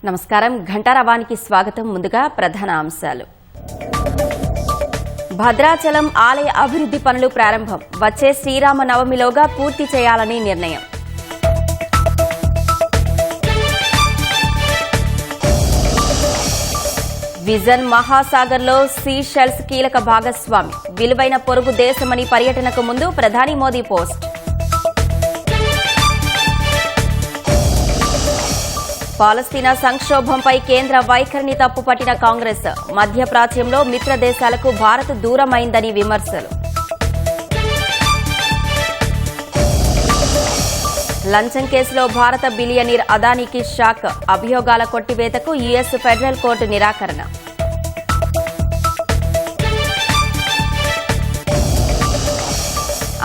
నమస్కారం. ఘంటారవానికి స్వాగతం. ముందుగా ప్రధాన అంశాలు. భద్రాచలం ఆలయ అభివృద్ధి పనులు ప్రారంభం. వచ్చే శ్రీరామ నవమిలోగా పూర్తి చేయాలని నిర్ణయం. విజన్ మహాసాగర్లో సీషెల్స్ కీలక భాగస్వామి. విలువైన పొరుగు దేశమని పర్యటనకు ముందు ప్రధాని మోదీ పోస్ట్. పాలస్తీనా సంక్షోభంపై కేంద్ర వైఖరిని తప్పుపట్టిన కాంగ్రెస్. మధ్యప్రాచ్యంలో మిత్ర దేశాలకు భారత్ దూరమైందని విమర్శలు. లంచం కేసులో భారత బిలియనీర్ అదానీకి షాక్. అభియోగాల కొట్టివేతకు యుఎస్ ఫెడరల్ కోర్టు నిరాకరణ.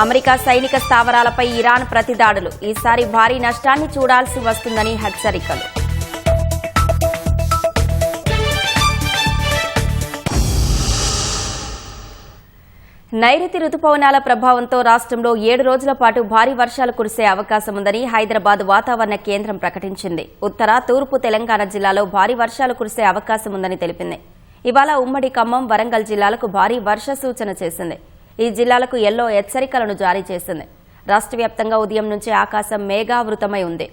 అమెరికా సైనిక స్థావరాలపై ఇరాన్ ప్రతిదాడులు. ఈసారి భారీ నష్టాన్ని చూడాల్సి వస్తుందని హెచ్చరికలు. నైరుతి రుతుపవనాల ప్రభావంతో రాష్ట్రంలో 7 రోజుల పాటు భారీ వర్షాలు కురిసే అవకాశం ఉందని హైదరాబాద్ వాతావరణ కేంద్రం ప్రకటించింది. ఉత్తర, తూర్పు తెలంగాణ జిల్లాలో భారీ వర్షాలు కురిసే అవకాశం ఉందని తెలిపింది. ఇవాళ ఉమ్మడి ఖమ్మం, వరంగల్ జిల్లాలకు భారీ వర్ష సూచన చేసింది. ఈ జిల్లాలకు ఎల్లో హెచ్చరికలను జారీ చేసింది. రాష్ట్ర వ్యాప్తంగా ఉదయం నుంచి ఆకాశం మేఘావృతమై ఉంది.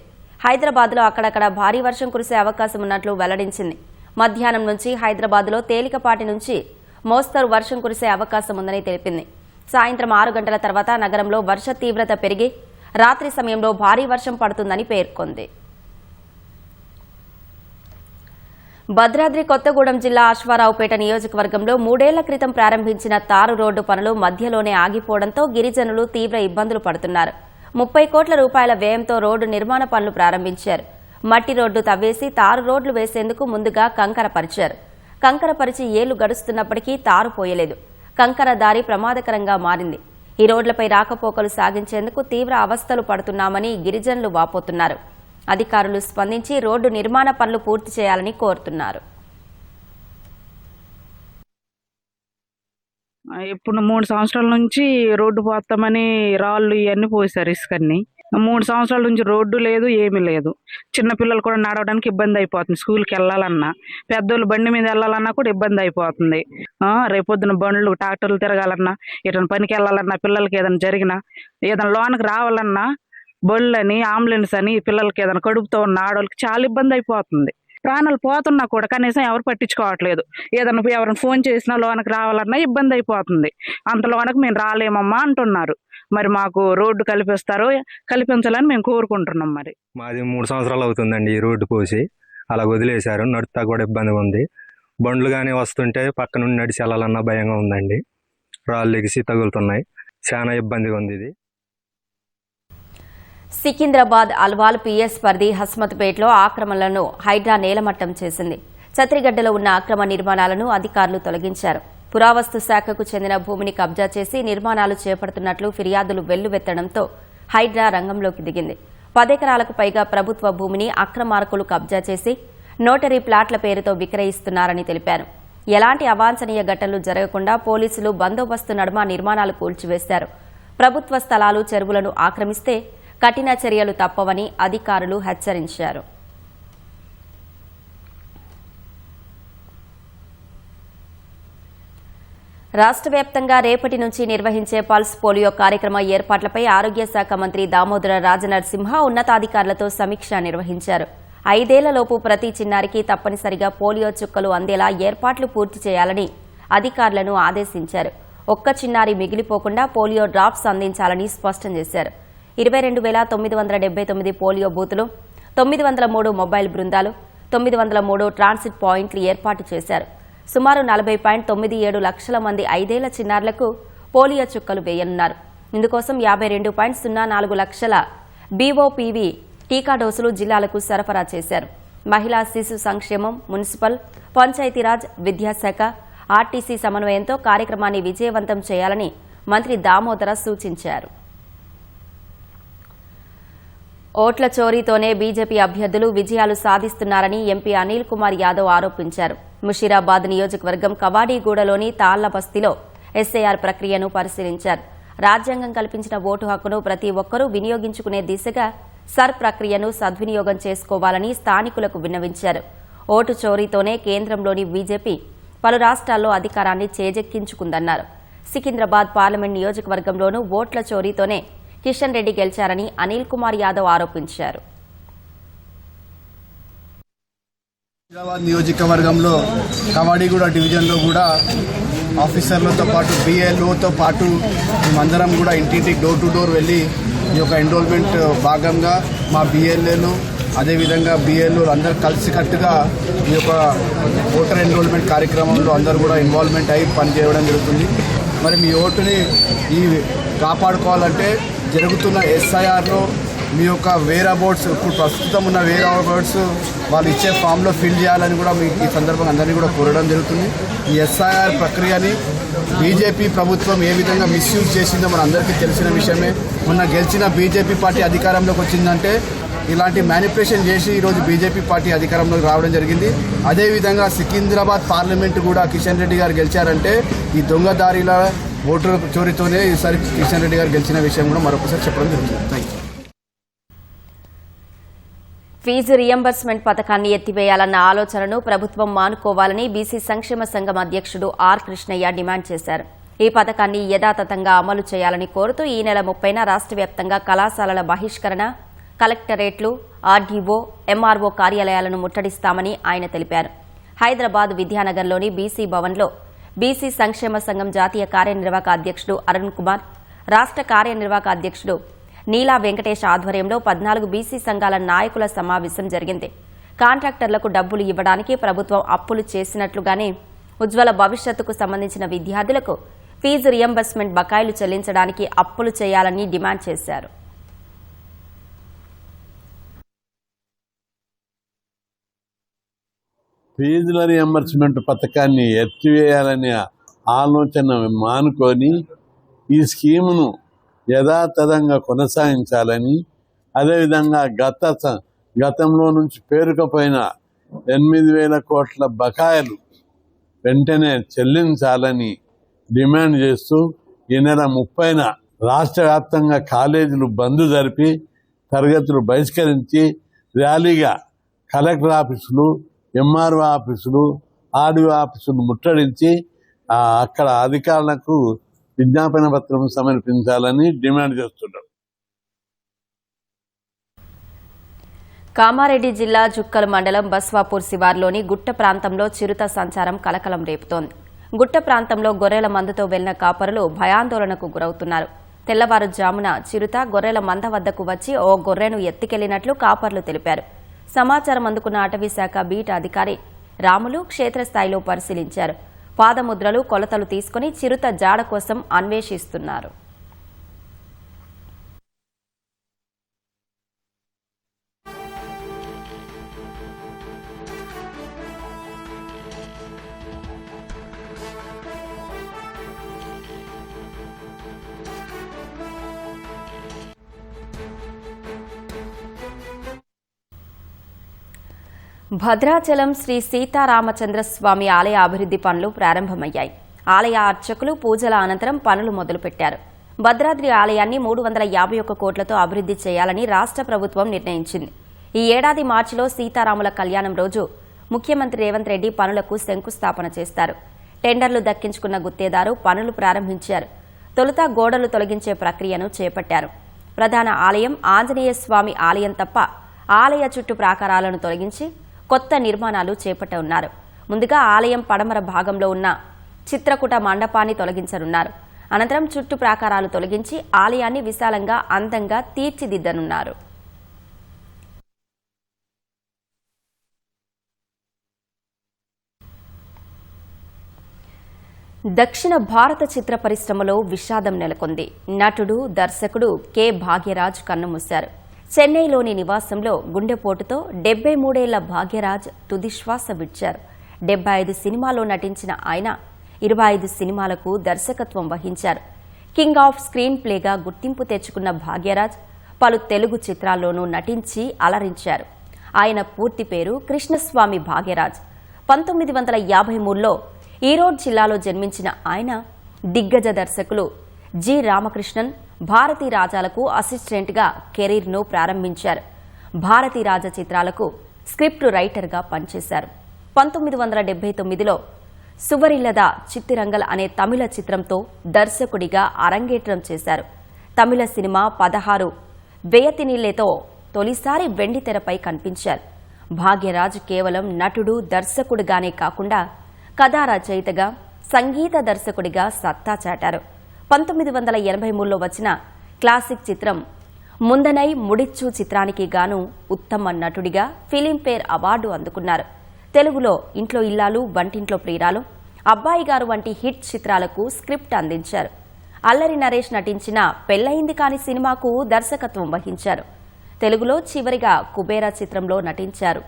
హైదరాబాద్లో అక్కడక్కడ భారీ వర్షం కురిసే అవకాశం ఉన్నట్లు వెల్లడించింది. మధ్యాహ్నం నుంచి హైదరాబాద్లో తేలికపాటి నుంచి మోస్తరు వర్షం కురిసే అవకాశం ఉందని తెలిపింది. సాయంత్రం 6 గంటల తర్వాత నగరంలో వర్ష తీవ్రత పెరిగి రాత్రి సమయంలో భారీ వర్షం పడుతుందని పేర్కొంది. భద్రాద్రి కొత్తగూడెం జిల్లా అశ్వారావుపేట నియోజకవర్గంలో 3 ఏళ్ల క్రితం ప్రారంభించిన తారు రోడ్డు పనులు మధ్యలోనే ఆగిపోవడంతో గిరిజనులు తీవ్ర ఇబ్బందులు పడుతున్నారు. 30 కోట్ల రూపాయల వ్యయంతో రోడ్డు నిర్మాణ పనులు ప్రారంభించారు. మట్టి రోడ్డు తవ్వేసి తారు రోడ్లు వేసేందుకు ముందుగా కంకర పరిచారు. కంకర పరిచి ఏళ్లు గడుస్తున్నప్పటికీ తారు పోయలేదు. కంకర దారి ప్రమాదకరంగా మారింది. ఈ రోడ్లపై రాకపోకలు సాగించేందుకు తీవ్ర అవస్థలు పడుతున్నామని గిరిజనులు వాపోతున్నారు. అధికారులు స్పందించి రోడ్డు నిర్మాణ పనులు పూర్తి చేయాలని కోరుతున్నారు. ఇప్పుడు 3 సంవత్సరాల నుంచి రోడ్డు పోతామని రాళ్ళు ఇవన్నీ పోసారు, ఇసుకన్ని. 3 సంవత్సరాల నుంచి రోడ్డు లేదు, ఏమీ లేదు. చిన్నపిల్లలు కూడా నడవడానికి ఇబ్బంది అయిపోతుంది. స్కూల్కి వెళ్ళాలన్నా, పెద్దోళ్ళు బండి మీద వెళ్ళాలన్నా కూడా ఇబ్బంది అయిపోతుంది. రేపొద్దున బండ్లు, ట్రాక్టర్లు తిరగాలన్నా, ఏదైనా పనికి వెళ్ళాలన్నా, పిల్లలకి ఏదైనా జరిగినా, ఏదైనా లోనికి రావాలన్నా బళ్ళని, అంబులెన్స్ అని, పిల్లలకి ఏదైనా కడుపుతో ఉన్న ఆడవాళ్ళకి చాలా ఇబ్బంది అయిపోతుంది. ప్రాణాలు పోతున్నా కూడా కనీసం ఎవరు పట్టించుకోవట్లేదు. ఏదైనా ఎవరైనా ఫోన్ చేసినా లోనకి రావాలన్నా ఇబ్బంది అయిపోతుంది. అంత లోనకి మేము రాలేమమ్మా అంటున్నారు. మరి మాకు రోడ్డు కల్పించాలని మేము కోరుకుంటున్నాం. మరి మాది 3 సంవత్సరాలు అవుతుందండి ఈ రోడ్డు పోసి. అలా వదిలేశారు. నడుపుతా కూడా ఇబ్బందిగా ఉంది. బండ్లు కానీ వస్తుంటే పక్క నుండి నడిచి వెళ్ళాలన్నా భయంగా ఉందండి. రాళ్ళు ఎగిసి తగులుతున్నాయి. చాలా ఇబ్బందిగా ఉంది ఇది. సికింద్రాబాద్ అల్వాల్ పిఎస్ పరిధి హస్మత్పేటలో ఆక్రమణలను హైడ్రా నేలమట్టం చేసింది. ఛత్రిగడ్డలో ఉన్న అక్రమ నిర్మాణాలను అధికారులు తొలగించారు. పురావస్తు శాఖకు చెందిన భూమిని కబ్జా చేసి నిర్మాణాలు చేపడుతున్నట్లు ఫిర్యాదులు వెల్లువెత్తడంతో హైడ్రా రంగంలోకి దిగింది. 10 ఎకరాలకు పైగా ప్రభుత్వ భూమిని అక్రమార్కులు కబ్జా చేసి నోటరీ ప్లాట్ల పేరుతో విక్రయిస్తున్నారని తెలిపారు. ఎలాంటి అవాంఛనీయ ఘటనలు జరగకుండా పోలీసులు బందోబస్తు నడుమ నిర్మాణాలు కూల్చివేశారు. ప్రభుత్వ స్థలాలు, చెరువులను ఆక్రమిస్తే కఠిన చర్యలు తప్పవని అధికారులు హెచ్చరించారు. రాష్ట్ర వ్యాప్తంగా రేపటి నుంచి నిర్వహించే పల్స్ పోలియో కార్యక్రమ ఏర్పాట్లపై ఆరోగ్య శాఖ మంత్రి దామోదర రాజనరసింహ ఉన్నతాధికారులతో సమీక్ష నిర్వహించారు. 5 ఏళ్లలోపు ప్రతి చిన్నారికి తప్పనిసరిగా పోలియో చుక్కలు అందేలా ఏర్పాట్లు పూర్తి చేయాలని అధికారులను ఆదేశించారు. ఒక్క చిన్నారి మిగిలిపోకుండా పోలియో డ్రాప్స్ అందించాలని స్పష్టం చేశారు. 22,979 పోలియో బూతులు, 903 మొబైల్ బృందాలు, 903 ట్రాన్సిట్ పాయింట్లు ఏర్పాటు చేశారు. సుమారు 40.97 లక్షల మంది 5 ఏళ్ల చిన్నారులకు పోలియో చుక్కలు వేయనున్నారు. ఇందుకోసం 52.04 లక్షల బీఓపీవీ టీకా డోసులు జిల్లాలకు సరఫరా చేశారు. మహిళా శిశు సంక్షేమం, మున్సిపల్, పంచాయతీరాజ్, విద్యాశాఖ, ఆర్టీసీ సమన్వయంతో కార్యక్రమాన్ని విజయవంతం చేయాలని మంత్రి దామోదర సూచించారు. ఓట్ల చోరీతోనే బీజేపీ అభ్యర్థులు విజయాలు సాధిస్తున్నారని ఎంపీ అనిల్ కుమార్ యాదవ్ ఆరోపించారు. ముషీరాబాద్ నియోజకవర్గం కవాడిగూడలోని తాళ్ల బస్తీలో ఎస్ఐఆర్ ప్రక్రియను పరిశీలించారు. రాజ్యాంగం కల్పించిన ఓటు హక్కును ప్రతి ఒక్కరూ వినియోగించుకునే దిశగా సర్ ప్రక్రియను సద్వినియోగం చేసుకోవాలని స్థానికులకు విన్నవించారు. ఓటు చోరీతోనే కేంద్రంలోని బీజేపీ పలు రాష్ట్రాల్లో అధికారాన్ని చేజెక్కించుకుందన్నారు. సికింద్రాబాద్ పార్లమెంట్ నియోజకవర్గంలోనూ ఓట్ల చోరీతోనే కిషన్ రెడ్డి గెలిచారని అనిల్ కుమార్ యాదవ్ ఆరోపించారు. హైదరాబాద్ నియోజకవర్గంలో కవాడిగూడ డివిజన్లో కూడా ఆఫీసర్లతో పాటు బిఎల్ఓతో పాటు మేమందరం కూడా ఇంటింటికి డోర్ టు డోర్ వెళ్ళి ఈ యొక్క ఎన్రోల్మెంట్ భాగంగా మా బిఎల్ఏలు అదేవిధంగా బిఎల్ఓ అందరూ కలిసికట్టుగా ఈ యొక్క ఓటర్ ఎన్రోల్మెంట్ కార్యక్రమంలో అందరూ కూడా ఇన్వాల్వ్మెంట్ అయ్యి పనిచేయడం జరుగుతుంది. మరి మీ ఓటుని కాపాడుకోవాలంటే జరుగుతున్న ఎస్ఐఆర్లో మీ యొక్క వేర్ అబౌట్స్ ఇప్పుడు ప్రస్తుతం ఉన్న వేర్ అబౌట్స్ వాళ్ళు ఇచ్చే ఫామ్లో ఫిల్ చేయాలని కూడా మీకు ఈ సందర్భంగా అందరినీ కూడా కోరడం జరుగుతుంది. ఈ ఎస్ఐఆర్ ప్రక్రియని బీజేపీ ప్రభుత్వం ఏ విధంగా మిస్యూజ్ చేసిందో మన అందరికీ తెలిసిన విషయమే. మొన్న గెలిచిన బీజేపీ పార్టీ అధికారంలోకి వచ్చిందంటే ఇలాంటి మ్యానిపులేషన్ చేసి ఈరోజు బీజేపీ పార్టీ అధికారంలోకి రావడం జరిగింది. అదేవిధంగా సికింద్రాబాద్ పార్లమెంటు కూడా కిషన్ రెడ్డి గారు గెలిచారంటే ఈ దొంగదారిల ఓటర్ చోరీతోనే ఈసారి కిషన్ రెడ్డి గారు గెలిచిన విషయం కూడా మరొకసారి చెప్పడం జరుగుతుంది. Thank you. ఫీజు రియంబర్స్మెంట్ పథకాన్ని ఎత్తివేయాలన్న ఆలోచనను ప్రభుత్వం మానుకోవాలని బీసీ సంక్షేమ సంఘం అధ్యక్షుడు ఆర్ కృష్ణయ్య డిమాండ్ చేశారు. ఈ పథకాన్ని యథాతథంగా అమలు చేయాలని కోరుతూ ఈ నెల 30న రాష్ట్ర వ్యాప్తంగా కళాశాలల బహిష్కరణ, కలెక్టరేట్లు, ఆర్డీఓ, ఎంఆర్ఓ కార్యాలయాలను ముట్టడిస్తామని ఆయన తెలిపారు. హైదరాబాద్ విద్యానగర్లోని బీసీ భవన్లో బీసీ సంక్షేమ సంఘం జాతీయ కార్యనిర్వాహక అధ్యక్షుడు అరుణ్ కుమార్, రాష్ట్ర కార్యనిర్వాహక అధ్యక్షుడు నీలా వెంకటేష్ ఆధ్వర్యంలో 14 బీసీ సంఘాల నాయకుల సమావేశం జరిగింది. కాంట్రాక్టర్లకు డబ్బులు ఇవ్వడానికి ప్రభుత్వం అప్పులు చేసినట్లుగానే ఉజ్వల భవిష్యత్తుకు సంబంధించిన విద్యార్థులకు ఫీజు రియంబర్స్మెంట్ బకాయిలు చెల్లించడానికి అప్పులు చేయాలని డిమాండ్ చేశారు. ఫీజుల రియంబర్స్మెంట్ పథకాన్ని ఎత్తివేయాలనే ఆలోచన మానుకొని ఈ స్కీమును యథాతథంగా కొనసాగించాలని, అదేవిధంగా గతంలో నుంచి పేరుకుపోయిన 8,000 కోట్ల బకాయిలు వెంటనే చెల్లించాలని డిమాండ్ చేస్తూ ఈ నెల 30న రాష్ట్ర వ్యాప్తంగా కాలేజీలు బంద్ జరిపి తరగతులు బహిష్కరించి ర్యాలీగా కలెక్టర్ ఆఫీసులు, ఎంఆర్ఓ ఆఫీసులు, ఆర్డీఓ ఆఫీసులు ముట్టడించి అక్కడ అధికారులకు విజ్ఞాపన పత్రం సమర్పించాలని డిమాండ్ చేస్తున్నారు. కామారెడ్డి జిల్లా జుక్కల్ మండలం బస్వాపూర్ శివార్లోని గుట్ట ప్రాంతంలో చిరుత సంచారం కలకలం రేపుతోంది. గుట్ట ప్రాంతంలో గొర్రెల మందతో వెళ్లిన కాపరులు భయాందోళనకు గురవుతున్నారు. తెల్లవారుజామున చిరుత గొర్రెల మంద వద్దకు వచ్చి ఓ గొర్రెను ఎత్తికెళ్లినట్లు కాపర్లు తెలిపారు. సమాచారం అందుకున్న అటవీశాఖ బీట్ అధికారి రాములు క్షేత్రస్థాయిలో పరిశీలించారు. పాదముద్రలు, కొలతలు తీసుకుని చిరుత జాడ కోసం అన్వేషిస్తున్నారు. భద్రాచలం శ్రీ సీతారామచంద్రస్వామి ఆలయ అభివృద్ది పనులు ప్రారంభమయ్యాయి. ఆలయ అర్చకులు పూజల అనంతరం పనులు మొదలుపెట్టారు. భద్రాద్రి ఆలయాన్ని 351 కోట్లతో అభివృద్ది చేయాలని రాష్ట్ర ప్రభుత్వం నిర్ణయించింది. ఈ ఏడాది మార్చిలో సీతారాముల కళ్యాణం రోజు ముఖ్యమంత్రి రేవంత్ రెడ్డి పనులకు శంకుస్థాపన చేస్తారు. టెండర్లు దక్కించుకున్న గుత్తేదారు పనులు ప్రారంభించారు. తొలుత గోడలు తొలగించే ప్రక్రియను చేపట్టారు. ప్రధాన ఆలయం ఆంజనేయ స్వామి ఆలయం తప్ప ఆలయ చుట్టూ ప్రాకారాలను తొలగించి కొత్త నిర్మాణాలు చేపట్టనున్నారు. ముందుగా ఆలయం పడమర భాగంలో ఉన్న చిత్రకూట మండపాన్ని తొలగించనున్నారు. అనంతరం చుట్టూ ప్రాకారాలు తొలగించి ఆలయాన్ని విశాలంగా, అందంగా తీర్చిదిద్దనున్నారు. దక్షిణ భారత చిత్ర పరిశ్రమలో విషాదం నెలకొంది. నటుడు, దర్శకుడు కె భాగ్యరాజ్ కన్నుమూశారు. చెన్నైలోని నివాసంలో గుండెపోటుతో 73 ఏళ్ల భాగ్యరాజ్ తుదిశ్వాస విడిచారు. 75 సినిమాల్లో నటించిన ఆయన 25 సినిమాలకు దర్శకత్వం వహించారు. కింగ్ ఆఫ్ స్క్రీన్ ప్లేగా గుర్తింపు తెచ్చుకున్న భాగ్యరాజ్ పలు తెలుగు చిత్రాల్లోనూ నటించి అలరించారు. ఆయన పూర్తి పేరు కృష్ణస్వామి భాగ్యరాజ్. 1953లో ఈరోడ్ జిల్లాలో జన్మించిన ఆయన దిగ్గజ దర్శకులు జి రామకృష్ణన్, భారతీ రాజాలకు అసిస్టెంట్గా కెరీర్ను ప్రారంభించారు. భారతీ రాజా చిత్రాలకు స్క్రిప్ట్ రైటర్గా పనిచేశారు. 1979లో సువరిల్లద చిత్తిరంగల్ అనే తమిళ చిత్రంతో దర్శకుడిగా అరంగేట్రం చేశారు. తమిళ సినిమా 16 వెయ్యతినిళ్లతో తొలిసారి వెండితెరపై కనిపించారు. భాగ్యరాజ్ కేవలం నటుడు, దర్శకుడిగానే కాకుండా కథా రచయితగా, సంగీత దర్శకుడిగా సత్తా చాటారు. 1983లో వచ్చిన క్లాసిక్ చిత్రం ముందనై ముడిచ్చు చిత్రానికి గాను ఉత్తమ నటుడిగా ఫిలింఫేర్ అవార్డు అందుకున్నారు. తెలుగులో ఇంట్లో ఇల్లాలు, వంటింట్లో ప్రియురాలు, అబ్బాయి గారు వంటి హిట్ చిత్రాలకు స్క్రిప్ట్ అందించారు. అల్లరి నరేష్ నటించిన పెళ్లయింది కాని సినిమాకు దర్శకత్వం వహించారు. తెలుగులో చివరిగా కుబేరా చిత్రంలో నటించారు.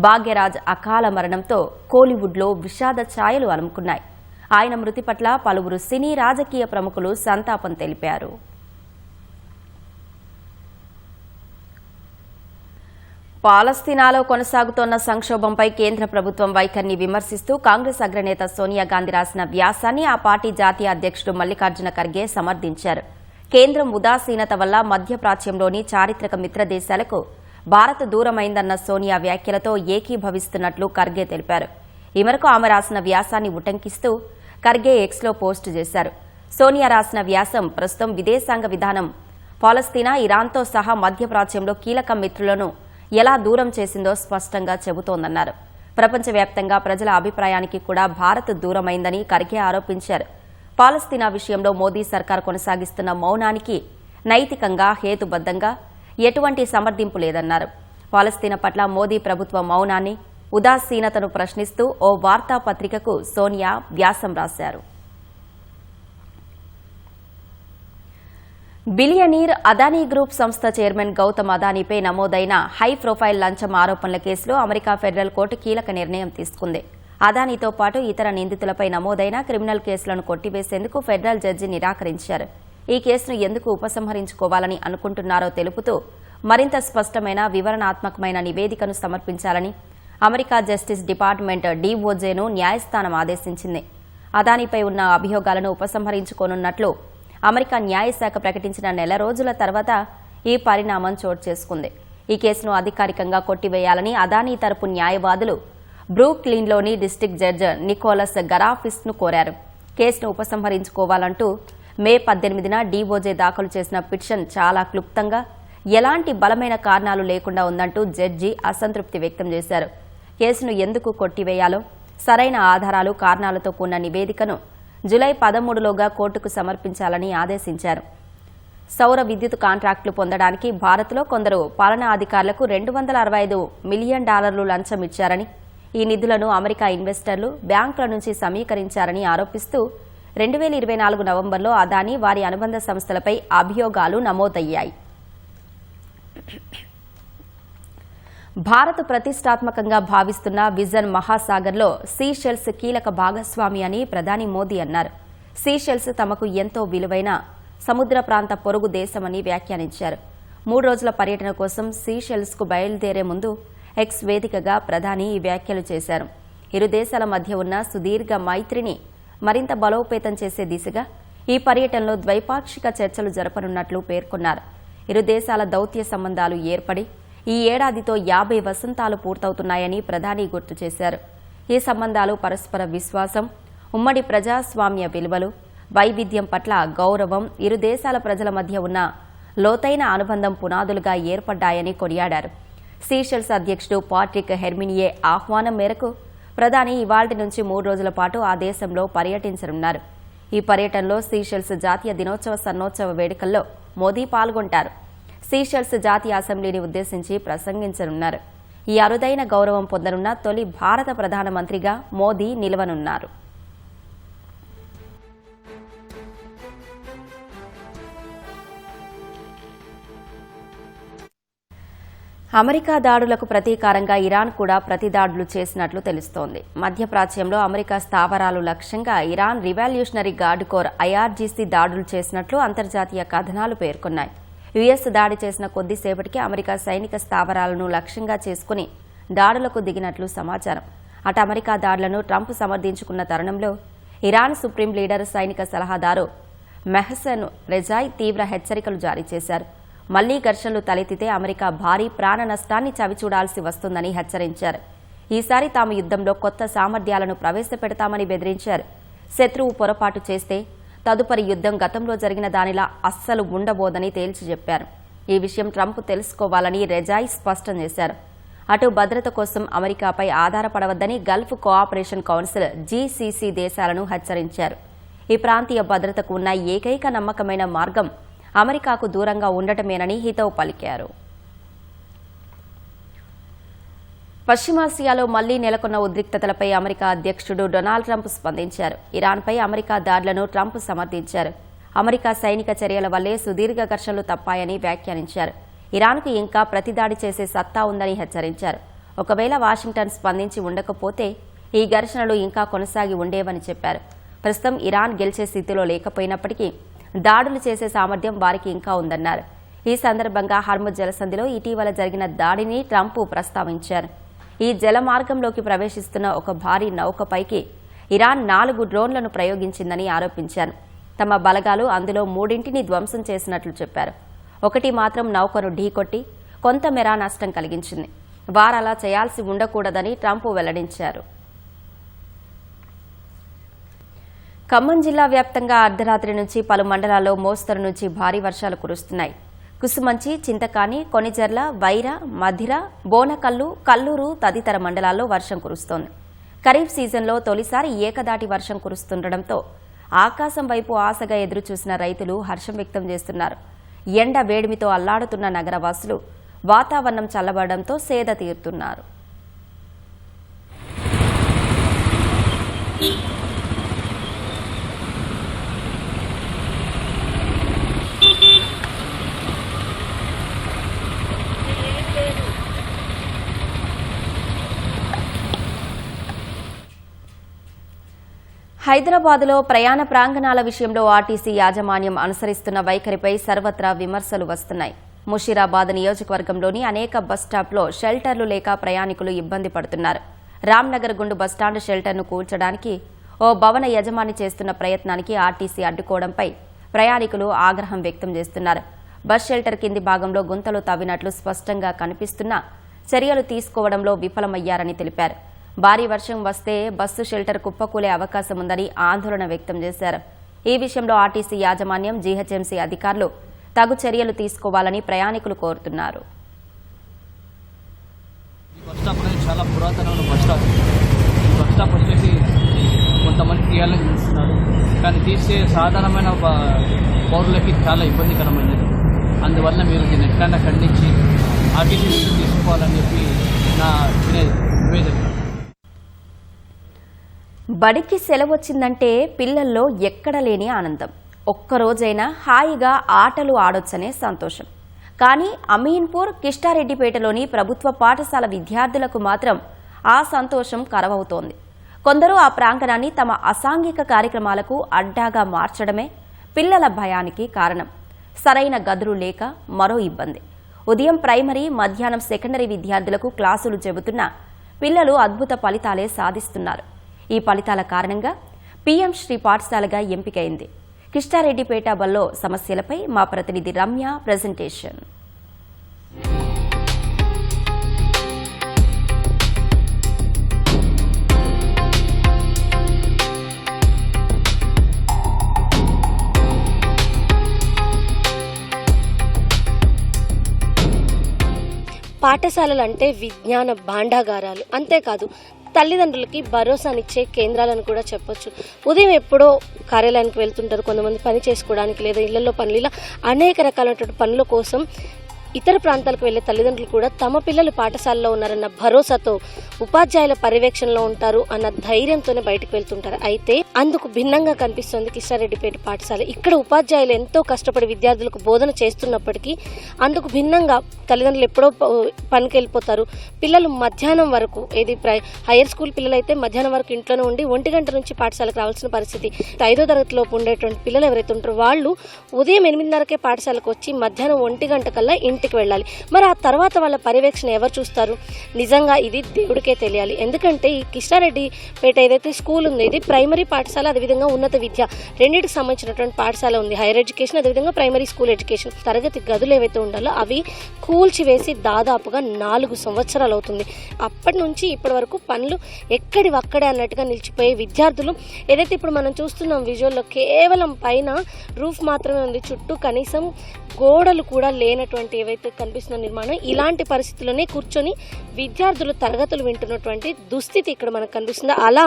భాగ్యరాజ్ అకాల మరణంతో కోలీవుడ్లో విషాద ఛాయలు అలుముకున్నాయి. ఆయన మృతి పట్ల పలువురు సినీ, రాజకీయ ప్రముఖులు సంతాపం తెలిపారు. పాలస్తీనాలో కొనసాగుతోన్న సంక్షోభంపై కేంద్ర ప్రభుత్వం వైఖరిని విమర్శిస్తూ కాంగ్రెస్ అగ్రనేత సోనియా గాంధీ రాసిన వ్యాసాన్ని ఆ పార్టీ జాతీయ అధ్యక్షుడు మల్లికార్జున ఖర్గే సమర్థించారు. కేంద్రం ఉదాసీనత వల్ల మధ్యప్రాచ్యంలోని చారిత్రక మిత్ర దేశాలకు భారత్ దూరమైందన్న సోనియా వ్యాఖ్యలతో ఏకీభవిస్తున్నట్లు ఖర్గే తెలిపారు. ఈ మేరకు ఆమె రాసిన వ్యాసాన్ని ఉటంకిస్తూ ఖర్గే ఎక్స్లో పోస్టు చేశారు. సోనియా రాసిన వ్యాసం ప్రస్తుతం విదేశాంగ విధానం పాలస్తీనా, ఇరాన్తో సహా మధ్యప్రాచ్యంలో కీలక మిత్రులను ఎలా దూరం చేసిందో స్పష్టంగా చెబుతోందన్నారు. ప్రపంచవ్యాప్తంగా ప్రజల అభిప్రాయానికి కూడా భారత్ దూరమైందని ఖర్గే ఆరోపించారు. పాలస్తీనా విషయంలో మోదీ సర్కార్ కొనసాగిస్తున్న మౌనానికి నైతికంగా, హేతుబద్ధంగా ఎటువంటి సమర్థింపు లేదన్నారు. పాలస్తీనా పట్ల మోదీ ప్రభుత్వ మౌనాన్ని, ఉదాసీనతను ప్రశ్నిస్తూ ఓ వార్తాపత్రికకు సోనియా వ్యాసం రాశారు. బిలియనీర్ అదానీ గ్రూప్ సంస్థ చైర్మన్ గౌతమ్ అదానీపై నమోదైన హై ప్రొఫైల్ లంచం ఆరోపణల కేసులో అమెరికా ఫెడరల్ కోర్టు కీలక నిర్ణయం తీసుకుంది. అదానీతో పాటు ఇతర నిందితులపై నమోదైన క్రిమినల్ కేసులను కొట్టివేసేందుకు ఫెడరల్ జడ్జి నిరాకరించారు. ఈ కేసును ఎందుకు ఉపసంహరించుకోవాలని అనుకుంటున్నారో తెలుపుతూ మరింత స్పష్టమైన, వివరణాత్మకమైన నివేదికను సమర్పించాలని అమెరికా జస్టిస్ డిపార్ట్మెంట్ డీఓజేను న్యాయస్థానం ఆదేశించింది. అదానీపై ఉన్న అభియోగాలను ఉపసంహరించుకోనున్నట్లు అమెరికా న్యాయశాఖ ప్రకటించిన నెల రోజుల తర్వాత ఈ పరిణామం చోటు చేసుకుంది. ఈ కేసును అధికారికంగా కొట్టివేయాలని అదానీ తరపు న్యాయవాదులు బ్రూక్లిన్లోని డిస్టిక్ట్ జడ్జి నికోలస్ గరాఫిస్ను కోరారు. కేసును ఉపసంహరించుకోవాలంటూ మే 18న డీఓజే దాఖలు చేసిన పిటిషన్ చాలా క్లుప్తంగా, ఎలాంటి బలమైన కారణాలు లేకుండా ఉందంటూ జడ్జి అసంతృప్తి వ్యక్తం చేశారు. కేసును ఎందుకు కొట్టివేయాలో సరైన ఆధారాలు, కారణాలతో కూడిన నివేదికను జూలై 13లోగా కోర్టుకు సమర్పించాలని ఆదేశించారు. సౌర విద్యుత్ కాంట్రాక్టులు పొందడానికి భారత్లో కొందరు పాలనా అధికారులకు $265 మిలియన్ లంచం ఇచ్చారని, ఈ నిధులను అమెరికా ఇన్వెస్టర్లు, బ్యాంకుల నుంచి సమీకరించారని ఆరోపిస్తూ 2024 నవంబర్లో అదానీ, వారి అనుబంధ సంస్థలపై అభియోగాలు నమోదయ్యాయి. భారత్ ప్రతిష్టాత్మకంగా భావిస్తున్న విజన్ మహాసాగర్లో సీషెల్స్ కీలక భాగస్వామి అని ప్రధాని మోదీ అన్నారు. సీషెల్స్ తమకు ఎంతో విలువైన సముద్ర ప్రాంత పొరుగు దేశమని వ్యాఖ్యానించారు. 3 రోజుల పర్యటన కోసం సీషెల్స్కు బయలుదేరే ముందు ఎక్స్ వేదికగా ప్రధాని ఈ వ్యాఖ్యలు చేశారు. ఇరు దేశాల మధ్య ఉన్న సుదీర్ఘ మైత్రిని మరింత బలోపేతం చేసే దిశగా ఈ పర్యటనలో ద్వైపాక్షిక చర్చలు జరపనున్నట్లు పేర్కొన్నారు. ఇరు దేశాల దౌత్య సంబంధాలు ఏర్పడి ఈ ఏడాదితో 50 వసంతాలు పూర్తవుతున్నాయని ప్రధాని గుర్తు చేశారు. ఈ సంబంధాలు పరస్పర విశ్వాసం, ఉమ్మడి ప్రజాస్వామ్య విలువలు, వైవిధ్యం పట్ల గౌరవం, ఇరు దేశాల ప్రజల మధ్య ఉన్న లోతైన అనుబంధం పునాదులుగా ఏర్పడ్డాయని కొనియాడారు. సీషెల్స్ అధ్యక్షుడు పాట్రిక్ హెర్మినియే ఆహ్వానం మేరకు ప్రధాని ఇవాళ్టి నుంచి 3 రోజుల పాటు ఆ దేశంలో పర్యటించనున్నారు. ఈ పర్యటనలో సీషెల్స్ జాతీయ దినోత్సవ సన్నోత్సవ వేడుకల్లో మోదీ పాల్గొంటారు. సీషెల్స్ జాతీయ అసెంబ్లీని ఉద్దేశించి ప్రసంగించనున్నారు. ఈ అరుదైన గౌరవం పొందనున్న తొలి భారత ప్రధానమంత్రిగా మోదీ నిలవనున్నారు. అమెరికా దాడులకు ప్రతీకారంగా ఇరాన్ కూడా ప్రతిదాడులు చేసినట్లు తెలుస్తోంది. మధ్యప్రాచ్యంలో అమెరికా స్థావరాలు లక్ష్యంగా Iran revolutionary guard corps IRGC దాడులు చేసినట్లు అంతర్జాతీయ కథనాలు పేర్కొన్నాయి. యుఎస్ దాడి చేసిన కొద్దిసేపటికి అమెరికా సైనిక స్థావరాలను లక్ష్యంగా చేసుకుని దాడులకు దిగినట్లు సమాచారం. అటు అమెరికా దాడులను ట్రంప్ సమర్థించుకున్న తరుణంలో ఇరాన్ సుప్రీం లీడర్, సైనిక సలహాదారు మెహసన్ రెజాయ్ తీవ్ర హెచ్చరికలు జారీ చేశారు. మళ్లీ ఘర్షణలు తలెత్తితే అమెరికా భారీ ప్రాణ నష్టాన్ని చవిచూడాల్సి వస్తుందని హెచ్చరించారు. ఈసారి తాము యుద్ధంలో కొత్త సామర్థ్యాలను ప్రవేశపెడతామని బెదిరించారు. శత్రువు పొరపాటు చేస్తే తదుపరి యుద్ధం గతంలో జరిగిన దానిలా అస్సలు ఉండబోదని తేల్చి చెప్పారు. ఈ విషయం ట్రంప్ తెలుసుకోవాలని రెజాయ్ స్పష్టం చేశారు. అటు భద్రత కోసం అమెరికాపై ఆధారపడవద్దని గల్ఫ్ కోఆపరేషన్ కౌన్సిల్ జీసీసీ దేశాలను హెచ్చరించారు. ఈ ప్రాంతీయ భద్రతకు ఉన్న ఏకైక నమ్మకమైన మార్గం అమెరికాకు దూరంగా ఉండటమేనని హితవు పలికారు. పశ్చిమాసియాలో మళ్లీ నెలకొన్న ఉద్రిక్తతలపై అమెరికా అధ్యక్షుడు డొనాల్డ్ ట్రంప్ స్పందించారు. ఇరాన్పై అమెరికా దాడులను ట్రంప్ సమర్థించారు. అమెరికా సైనిక చర్యల వల్లే సుదీర్ఘ ఘర్షణలు తప్పాయని వ్యాఖ్యానించారు. ఇరాన్కు ఇంకా ప్రతిదాడి చేసే సత్తా ఉందని హెచ్చరించారు. ఒకవేళ వాషింగ్టన్ స్పందించి ఉండకపోతే ఈ ఘర్షణలు ఇంకా కొనసాగి ఉండేవని చెప్పారు. ప్రస్తుతం ఇరాన్ గెలిచే స్థితిలో లేకపోయినప్పటికీ దాడులు చేసే సామర్థ్యం వారికి ఇంకా ఉందన్నారు. ఈ సందర్భంగా హర్ముజ్ జలసంధిలో ఇటీవల జరిగిన దాడిని ట్రంప్ ప్రస్తావించారు. ఈ జల మార్గంలోకి ప్రవేశిస్తున్న ఒక భారీ నౌకపైకి ఇరాన్ 4 డ్రోన్లను ప్రయోగించిందని ఆరోపించారు. తమ బలగాలు అందులో 3 ధ్వంసం చేసినట్లు చెప్పారు. ఒకటి మాత్రం నౌకను ఢీకొట్టి కొంతమేర నష్టం కలిగించింది. వారలా చేయాల్సి ఉండకూడదని ట్రంప్ వెల్లడించారు. ఖమ్మం జిల్లా వ్యాప్తంగా అర్ధరాత్రి నుంచి పలు మండలాల్లో మోస్తరు నుంచి భారీ వర్షాలు కురుస్తున్నాయి. కుసుమంచి, చింతకాని, కొనిజర్ల, వైర, మధిర, బోనకల్లు, కల్లూరు తదితర మండలాల్లో వర్షం కురుస్తోంది. ఖరీఫ్ సీజన్లో తొలిసారి ఏకదాటి వర్షం కురుస్తుండటంతో ఆకాశం వైపు ఆశగా ఎదురుచూసిన రైతులు హర్షం వ్యక్తం చేస్తున్నారు. ఎండ వేడిమితో అల్లాడుతున్న నగరవాసులు వాతావరణం చల్లబడడంతో సేద తీరుతున్నారు. హైదరాబాద్లో ప్రయాణ ప్రాంగణాల విషయంలో ఆర్టీసీ యాజమాన్యం అనుసరిస్తున్న వైఖరిపై సర్వత్రా విమర్శలు వస్తున్నాయి. ముషీరాబాద్ నియోజకవర్గంలోని అనేక బస్టాప్లో షెల్టర్లు లేక ప్రయాణికులు ఇబ్బంది పడుతున్నారు. రామ్నగర్ గుండు బస్టాండ్ షెల్టర్ను కూల్చడానికి ఓ భవన యజమాని చేస్తున్న ప్రయత్నానికి ఆర్టీసీ అడ్డుకోవడంపై ప్రయాణికులు ఆగ్రహం వ్యక్తం చేస్తున్నారు. బస్ షెల్టర్ కింది భాగంలో గుంతలు తవ్వినట్లు స్పష్టంగా కనిపిస్తున్నా చర్యలు తీసుకోవడంలో విఫలమయ్యారని తెలిపారు. భారీ వర్షం వస్తే బస్సు షెల్టర్ కుప్పకూలే అవకాశం ఉందని ఆందోళన వ్యక్తం చేశారు. ఈ విషయంలో ఆర్టీసీ యాజమాన్యం, జీహెచ్ఎంసీ అధికారులు తగు చర్యలు తీసుకోవాలని ప్రయాణికులు కోరుతున్నారు. బస్ స్టాప్ అనేది చాలా పురాతనమైన బస్ స్టాప్. ఈ బస్ స్టాప్ వచ్చేసి కొంతమంది తీయాలని చూస్తున్నారు, కానీ తీసే సాధారణమైన పౌరులకి చాలా ఇబ్బందికరమైనది. అందువల్ల మీరు దీన్ని ఎక్కడైనా ఖండించి ఆర్టీసీ తీసుకోవాలని చెప్పి నా నివేదన. బడికి సెలవొచ్చిందంటే పిల్లల్లో ఎక్కడ లేని ఆనందం. ఒక్కరోజైనా హాయిగా ఆటలు ఆడొచ్చనే సంతోషం. కానీ అమీన్పూర్, కిష్టారెడ్డిపేటలోని ప్రభుత్వ పాఠశాల విద్యార్థులకు మాత్రం ఆ సంతోషం కరవవుతోంది. కొందరు ఆ ప్రాంగణాన్ని తమ అసాంఘిక కార్యక్రమాలకు అడ్డాగా మార్చడమే పిల్లల భయానికి కారణం. సరైన గదులు లేక మరో ఇబ్బంది. ఉదయం ప్రైమరీ, మధ్యాహ్నం సెకండరీ విద్యార్థులకు క్లాసులు చెబుతున్నా పిల్లలు అద్భుత ఫలితాలే సాధిస్తున్నారు. ఈ ఫలితాల కారణంగా పీఎం శ్రీ పాఠశాలగా ఎంపికైంది. కిష్టారెడ్డిపేట బల్లో సమస్యలపై మా ప్రతినిధి రమ్య ప్రెజెంటేషన్. పాఠశాలలు అంటే విజ్ఞాన భాండాగారాలు. అంతేకాదు తల్లిదండ్రులకి భరోసానిచ్చే కేంద్రాలను కూడా చెప్పొచ్చు. ఉదయం ఎప్పుడో కార్యాలయానికి వెళ్తుంటారు కొంతమంది, పని చేసుకోవడానికి లేదా ఇళ్లలో పనులు, ఇలా అనేక రకాలైనటువంటి పనుల కోసం ఇతర ప్రాంతాలకు వెళ్లే తల్లిదండ్రులు కూడా తమ పిల్లలు పాఠశాలలో ఉన్నారన్న భరోసాతో, ఉపాధ్యాయుల పర్యవేక్షణలో ఉంటారు అన్న ధైర్యంతోనే బయటకు వెళ్తుంటారు. అయితే అందుకు భిన్నంగా కనిపిస్తుంది కిష్టారెడ్డిపేట పాఠశాల. ఇక్కడ ఉపాధ్యాయులు ఎంతో కష్టపడి విద్యార్థులకు బోధన చేస్తున్నప్పటికీ అందుకు భిన్నంగా తల్లిదండ్రులు ఎప్పుడో పనికి వెళ్ళిపోతారు. పిల్లలు మధ్యాహ్నం వరకు, ఏది హైయర్ స్కూల్ పిల్లలు అయితే మధ్యాహ్నం వరకు ఇంట్లోనే ఉండి 1 గంట నుంచి పాఠశాలకు రావాల్సిన పరిస్థితి. 5వ తరగతిలోపు ఉండేటువంటి పిల్లలు ఎవరైతే ఉంటారో వాళ్ళు ఉదయం 8:30కే పాఠశాలకు వచ్చి మధ్యాహ్నం 1 గంట కల్లా ఇంటికి బయటికి వెళ్ళాలి. మరి ఆ తర్వాత వాళ్ళ పర్యవేక్షణ ఎవరు చూస్తారు? నిజంగా ఇది దేవుడికే తెలియాలి. ఎందుకంటే ఈ కిష్టారెడ్డిపేట ఏదైతే స్కూల్ ఉందో ఇది ప్రైమరీ పాఠశాల, అదేవిధంగా ఉన్నత విద్య రెండింటికి సంబంధించినటువంటి పాఠశాల ఉంది. హైయర్ ఎడ్యుకేషన్, అదేవిధంగా ప్రైమరీ స్కూల్ ఎడ్యుకేషన్. తరగతి గదులు ఏవైతే ఉండాలో అవి కూల్చివేసి దాదాపుగా 4 సంవత్సరాలు అవుతుంది. అప్పటి నుంచి ఇప్పటి వరకు పనులు ఎక్కడివక్కడే అన్నట్టుగా నిలిచిపోయే విద్యార్థులు ఏదైతే ఇప్పుడు మనం చూస్తున్నాం విజువల్లో కేవలం పైన రూఫ్ మాత్రమే ఉంది, చుట్టూ కనీసం గోడలు కూడా లేనటువంటి ఏవైతే కనిపిస్తున్న నిర్మాణం. ఇలాంటి పరిస్థితుల్లోనే కూర్చొని విద్యార్థులు తరగతులు వింటున్నటువంటి దుస్థితి ఇక్కడ మనకు కనిపిస్తుంది. అలా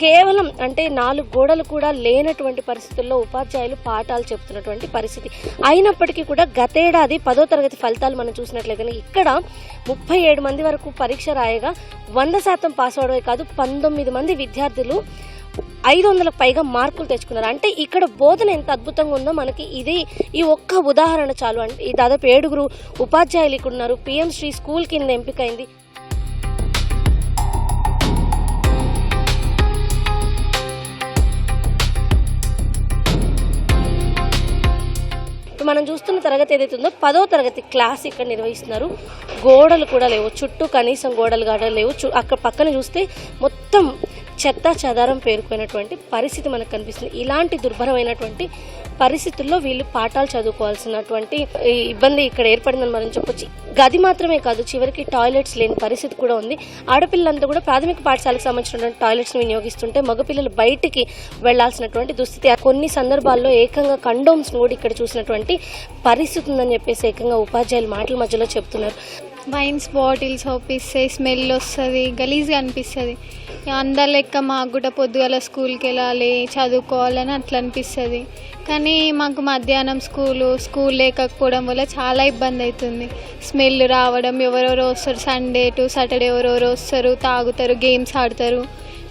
కేవలం అంటే 4 గోడలు కూడా లేనటువంటి పరిస్థితుల్లో ఉపాధ్యాయులు పాఠాలు చెప్తున్నటువంటి పరిస్థితి. అయినప్పటికీ కూడా గతేడాది 10వ తరగతి ఫలితాలు మనం చూసినట్లయితే ఇక్కడ 37 మంది వరకు పరీక్ష రాయగా 100% పాస్ అవడమే కాదు 19 మంది విద్యార్థులు 500లకు పైగా మార్కులు తెచ్చుకున్నారు. అంటే ఇక్కడ బోధన ఎంత అద్భుతంగా ఉందో మనకి ఈ ఒక్క ఉదాహరణ చాలు. అంటే ఈ దాదాపు 7 ఉపాధ్యాయులు ఇక్కడ ఉన్నారు. పిఎం శ్రీ స్కూల్ కింద ఎంపికైంది. మనం చూస్తున్న తరగతి ఏదైతే ఉందో 10వ తరగతి క్లాస్ ఇక్కడ నిర్వహిస్తున్నారు. గోడలు కూడా లేవు, చుట్టూ కనీసం గోడలు లేవు. అక్కడ పక్కన చూస్తే మొత్తం చెత్త చెదారం పేరుకుపోయినటువంటి పరిస్థితి మనకు కనిపిస్తుంది. ఇలాంటి దుర్భరమైనటువంటి పరిస్థితుల్లో వీళ్ళు పాఠాలు చదువుకోవాల్సినటువంటి ఇబ్బంది ఇక్కడ ఏర్పడిందని మనం చెప్పొచ్చు. గది మాత్రమే కాదు, చివరికి టాయిలెట్స్ లేని పరిస్థితి కూడా ఉంది. ఆడపిల్లలంతా కూడా ప్రాథమిక పాఠశాలకు సంబంధించినటువంటి టాయిలెట్స్ని వినియోగిస్తుంటే మగపిల్లలు బయటికి వెళ్లాల్సినటువంటి దుస్థితి. కొన్ని సందర్భాల్లో ఏకంగా కండోమ్స్ కూడా ఇక్కడ చూసినటువంటి పరిస్థితి ఉందని చెప్పేసి ఏకంగా ఉపాధ్యాయులు మాటల మధ్యలో చెప్తున్నారు. వైన్స్ బాటిల్స్ అవుపిస్తాయి, స్మెల్ వస్తుంది, గలీజ్గా అనిపిస్తుంది. అందరి లెక్క మాకు కూడా పొద్దుగాల స్కూల్కి వెళ్ళాలి, చదువుకోవాలని అట్లా అనిపిస్తుంది. కానీ మాకు మధ్యాహ్నం స్కూల్ లేకపోవడం వల్ల చాలా ఇబ్బంది అవుతుంది. స్మెల్ రావడం, ఎవరెవరో వస్తారు, సండే టు సాటర్డే ఎవరెవరో వస్తారు, తాగుతారు, గేమ్స్ ఆడతారు,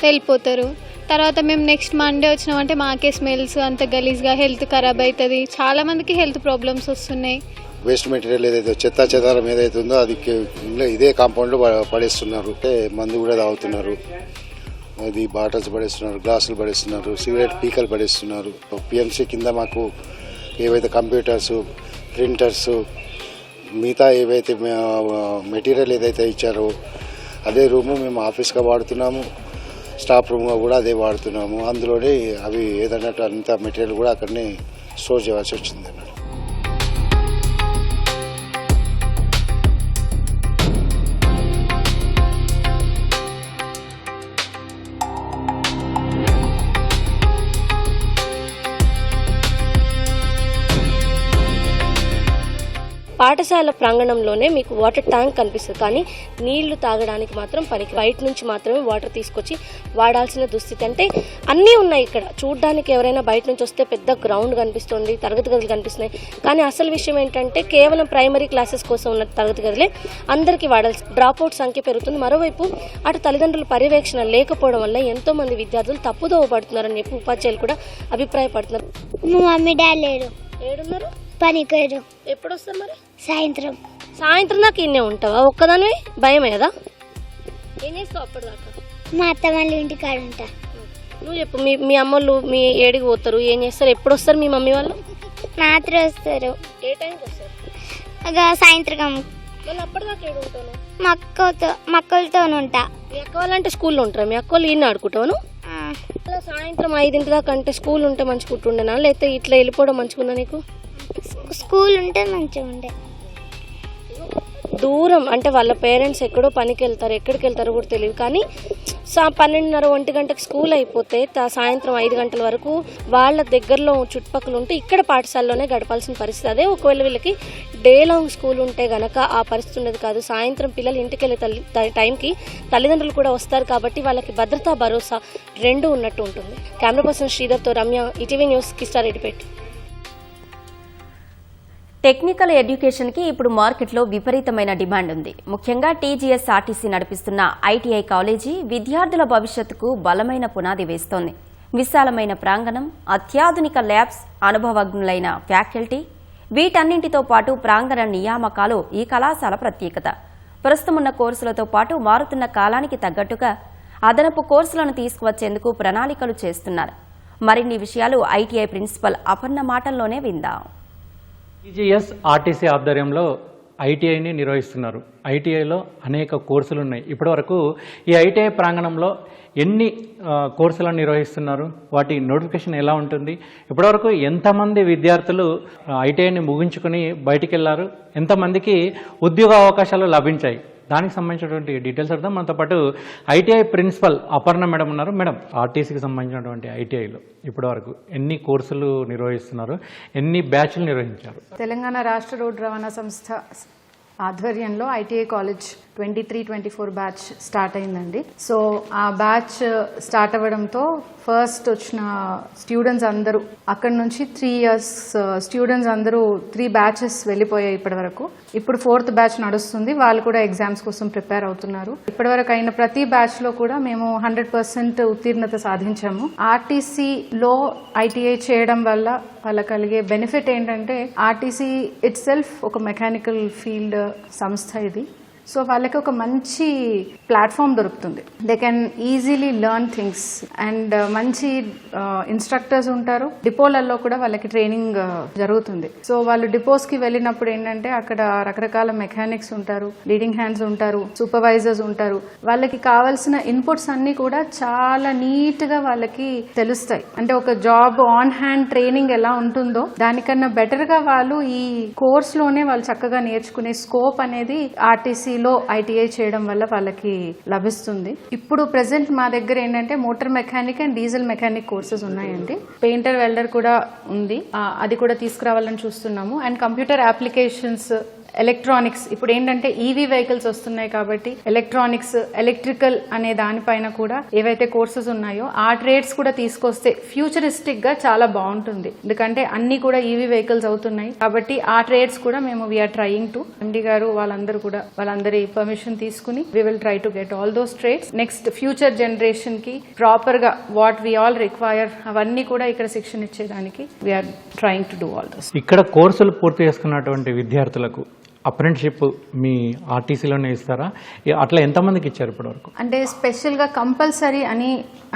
వెళ్ళిపోతారు. తర్వాత మేము నెక్స్ట్ మండే వచ్చినామంటే మాకే స్మెల్స్, అంత గలీజ్గా హెల్త్ ఖరాబ్ అవుతుంది. చాలామందికి హెల్త్ ప్రాబ్లమ్స్ వస్తున్నాయి. వేస్ట్ మెటీరియల్ ఏదైతే చెత్త చెదారం ఏదైతే ఉందో అది ఇదే కాంపౌండ్లో పడేస్తున్నారు. మందు కూడా తాగుతున్నారు, అది బాటిల్స్ పడేస్తున్నారు, గ్లాసులు పడేస్తున్నారు, సిగరెట్ పీకలు పడేస్తున్నారు. పిఎంసీ కింద మాకు ఏవైతే కంప్యూటర్స్, ప్రింటర్స్, మిగతా ఏవైతే మెటీరియల్ ఏదైతే ఇచ్చారో అదే రూము మేము ఆఫీస్గా వాడుతున్నాము, స్టాఫ్ రూమ్గా కూడా అదే వాడుతున్నాము. అందులోనే అవి ఏదన్నట్టు అంత మెటీరియల్ కూడా అక్కడనే స్టోర్ చేయాల్సి వచ్చింది అన్నట్టు. పాఠశాల ప్రాంగణంలోనే మీకు వాటర్ ట్యాంక్ కనిపిస్తుంది, కానీ నీళ్లు తాగడానికి మాత్రం పనికి బయట నుంచి మాత్రమే వాటర్ తీసుకొచ్చి వాడాల్సిన దుస్థితి. అంటే అన్నీ ఉన్నాయి ఇక్కడ చూడడానికి. ఎవరైనా బయట నుంచి వస్తే పెద్ద గ్రౌండ్ కనిపిస్తుంది, తరగతి గదులు కనిపిస్తున్నాయి. కానీ అసలు విషయం ఏంటంటే కేవలం ప్రైమరీ క్లాసెస్ కోసం ఉన్న తరగతి గదులే అందరికీ వాడాల్సి, డ్రాప్అవుట్ సంఖ్య పెరుగుతుంది. మరోవైపు అటు తల్లిదండ్రుల పర్యవేక్షణ లేకపోవడం వల్ల ఎంతో మంది విద్యార్థులు తప్పుదోవ పడుతున్నారని చెప్పి ఉపాధ్యాయులు కూడా అభిప్రాయపడుతున్నారు. మమ్మీ డాడీ లేరు, ఏడున్నారు, పనికి ఎప్పుడు వస్తారు మరి? సాయంత్రం దాకా ఇన్నే ఉంటావా? ఒక్కదానివి భయమే కదా? ఏం చేస్తావు అప్పటిదాకా? మా అత్త వాళ్ళ ఇంటికాడ ఉంటా. నువ్వు చెప్పు, మీ అమ్మోళ్ళు మీ ఏడికి పోతారు, ఏం చేస్తారు, ఎప్పుడు వస్తారు మీ మమ్మీ వాళ్ళు? రాత్రి వస్తారు. ఏ టైంకి వస్తారు? సాయంత్రం. మళ్ళీ అప్పటిదాకా ఏడు ఉంటాను? మక్కలతో ఉంటా. మీ అక్క వాళ్ళంటే స్కూల్లో ఉంటారా? మీ అక్క వాళ్ళు ఈయన ఆడుకుంటాను. సాయంత్రం 5 దాకా అంటే స్కూల్ ఉంటే మంచిగుంటుండేనా, లేకపోతే ఇట్లా వెళ్ళిపోవడం మంచిగుందా నీకు? స్కూల్ ఉంటే మంచిగా ఉండే. దూరం అంటే వాళ్ళ పేరెంట్స్ ఎక్కడో పనికి వెళ్తారు, ఎక్కడికి వెళ్తారో కూడా తెలియదు. కానీ 12:30, 1 గంటకు స్కూల్ అయిపోతే సాయంత్రం 5 గంటల వరకు వాళ్ళ దగ్గరలో చుట్టుపక్కల ఉంటే ఇక్కడ పాఠశాలలోనే గడపాల్సిన పరిస్థితి. అదే ఒకవేళ వీళ్ళకి డే లాంగ్ స్కూల్ ఉంటే గనక ఆ పరిస్థితి ఉండదు కాదు. సాయంత్రం పిల్లలు ఇంటికి వెళ్ళే టైంకి తల్లిదండ్రులు కూడా వస్తారు కాబట్టి వాళ్ళకి భద్రతా భరోసా రెండు ఉన్నట్టు ఉంటుంది. కెమెరా పర్సన్ శ్రీధర్తో Ramya, ETV news, Kishtareddypet. Technical ఎడ్యుకేషన్కి ఇప్పుడు మార్కెట్లో విపరీతమైన డిమాండ్ ఉంది. ముఖ్యంగా టీజీఎస్ఆర్టీసీ నడిపిస్తున్న ఐటీఐ కాలేజీ విద్యార్థుల భవిష్యత్తుకు బలమైన పునాది వేస్తోంది. విశాలమైన ప్రాంగణం, అత్యాధునిక ల్యాబ్స్, అనుభవజ్ఞులైన ఫ్యాకల్టీ, వీటన్నింటితో పాటు ప్రాంగణ నియామకాలు ఈ కళాశాల ప్రత్యేకత. ప్రస్తుతమున్న కోర్సులతో పాటు మారుతున్న కాలానికి తగ్గట్టుగా అదనపు కోర్సులను తీసుకువచ్చేందుకు ప్రణాళికలు చేస్తున్నారు. మరిన్ని విషయాలు ఐటీఐ ప్రిన్సిపల్ అపర్ణ మాటల్లోనే విందాం. టీజీఎస్ ఆర్టీసీ ఆధ్వర్యంలో ఐటీఐని నిర్వహిస్తున్నారు. ఐటీఐలో అనేక కోర్సులు ఉన్నాయి. ఇప్పటివరకు ఈ ఐటీఐ ప్రాంగణంలో ఎన్ని కోర్సులను నిర్వహిస్తున్నారు, వాటి నోటిఫికేషన్ ఎలా ఉంటుంది, ఇప్పటివరకు ఎంతమంది విద్యార్థులు ఐటీఐని ముగించుకొని బయటికి వెళ్ళారు, ఎంతమందికి ఉద్యోగ అవకాశాలు లభించాయి, దానికి సంబంధించినటువంటి డీటెయిల్స్ అర్థం. మనతో పాటు ఐటీఐ ప్రిన్సిపల్ అపర్ణ మేడం ఉన్నారు. మేడం, ఆర్టీసీకి సంబంధించినటువంటి ఐటీఐలో ఇప్పటివరకు ఎన్ని కోర్సులు నిర్వహిస్తున్నారు, ఎన్ని బ్యాచ్లు నిర్వహించారు? తెలంగాణ రాష్ట్ర రోడ్డు రవాణా సంస్థ ఆధ్వర్యంలో ఐటీఐ కాలేజ్ 23-24 బ్యాచ్ స్టార్ట్ అయిందండి. సో ఆ బ్యాచ్ స్టార్ట్ అవ్వడంతో ఫస్ట్ వచ్చిన స్టూడెంట్స్ అందరూ అక్కడ నుంచి 3 years స్టూడెంట్స్ అందరూ 3 బ్యాచెస్ వెళ్ళిపోయాయి ఇప్పటి వరకు. ఇప్పుడు 4th బ్యాచ్ నడుస్తుంది. వాళ్ళు కూడా ఎగ్జామ్స్ కోసం ప్రిపేర్ అవుతున్నారు. ఇప్పటివరకు అయిన ప్రతి బ్యాచ్ లో కూడా మేము 100% ఉత్తీర్ణత సాధించాము. ఆర్టీసీలో ఐటీఐ చేయడం వల్ల వాళ్ళకి కలిగే బెనిఫిట్ ఏంటంటే, ఆర్టీసీ ఇట్ సెల్ఫ్ ఒక మెకానికల్ ఫీల్డ్ సంస్థ ఇది. సో వాళ్ళకి ఒక మంచి ప్లాట్ఫామ్ దొరుకుతుంది. They can easily learn things and మంచి ఇన్స్ట్రక్టర్స్ ఉంటారు. డిపోలలో కూడా వాళ్ళకి ట్రైనింగ్ జరుగుతుంది. సో వాళ్ళు డిపోస్కి వెళ్ళినప్పుడు ఏంటంటే, అక్కడ రకరకాల మెకానిక్స్ ఉంటారు, లీడింగ్ హ్యాండ్స్ ఉంటారు, సూపర్వైజర్స్ ఉంటారు. వాళ్ళకి కావాల్సిన ఇన్పుట్స్ అన్ని కూడా చాలా నీట్గా వాళ్ళకి తెలుస్తాయి. అంటే ఒక జాబ్ ఆన్ హ్యాండ్ ట్రైనింగ్ ఎలా ఉంటుందో దానికన్నా బెటర్గా వాళ్ళు ఈ కోర్స్లోనే వాళ్ళు చక్కగా నేర్చుకునే స్కోప్ అనేది ఆర్టీసీ లో ఐటీఐ చేయడం వల్ల వాళ్ళకి లభిస్తుంది. ఇప్పుడు ప్రెసెంట్ మా దగ్గర ఏంటంటే motor mechanic and diesel mechanic courses ఉన్నాయండి. పెయింటర్ వెల్డర్ కూడా ఉంది, అది కూడా తీసుకురావాలని చూస్తున్నాము. అండ్ కంప్యూటర్ అప్లికేషన్స్, ఎలక్ట్రానిక్స్, ఇప్పుడు ఏంటంటే ఈవీ వెహికల్స్ వస్తున్నాయి కాబట్టి ఎలక్ట్రానిక్స్, ఎలక్ట్రికల్ అనే దానిపైన కూడా ఏవైతే కోర్సెస్ ఉన్నాయో ఆ ట్రేడ్స్ కూడా తీసుకొస్తే ఫ్యూచరిస్టిక్ గా చాలా బాగుంటుంది. ఎందుకంటే అన్ని కూడా ఈవీ వెహికల్స్ అవుతున్నాయి కాబట్టి ఆ ట్రేడ్స్ కూడా మేము వీఆర్ ట్రయింగ్ టు, ఎండి గారు వాళ్ళందరి పర్మిషన్ తీసుకుని we will try to get all those trades. Next future generation కి ప్రాపర్ గా వాట్ వి ఆల్ రిక్వైర్ అవన్నీ కూడా ఇక్కడ శిక్షణ ఇచ్చేదానికి we are trying to do all those. ఇక్కడ కోర్సులు పూర్తి చేసుకున్నటువంటి విద్యార్థులకు అప్రెంటిషిప్ మీ ఆర్టీసీలోనే ఇస్తారా? అట్లా ఎంతమందికి ఇచ్చారు ఇప్పటివరకు? అంటే స్పెషల్గా కంపల్సరీ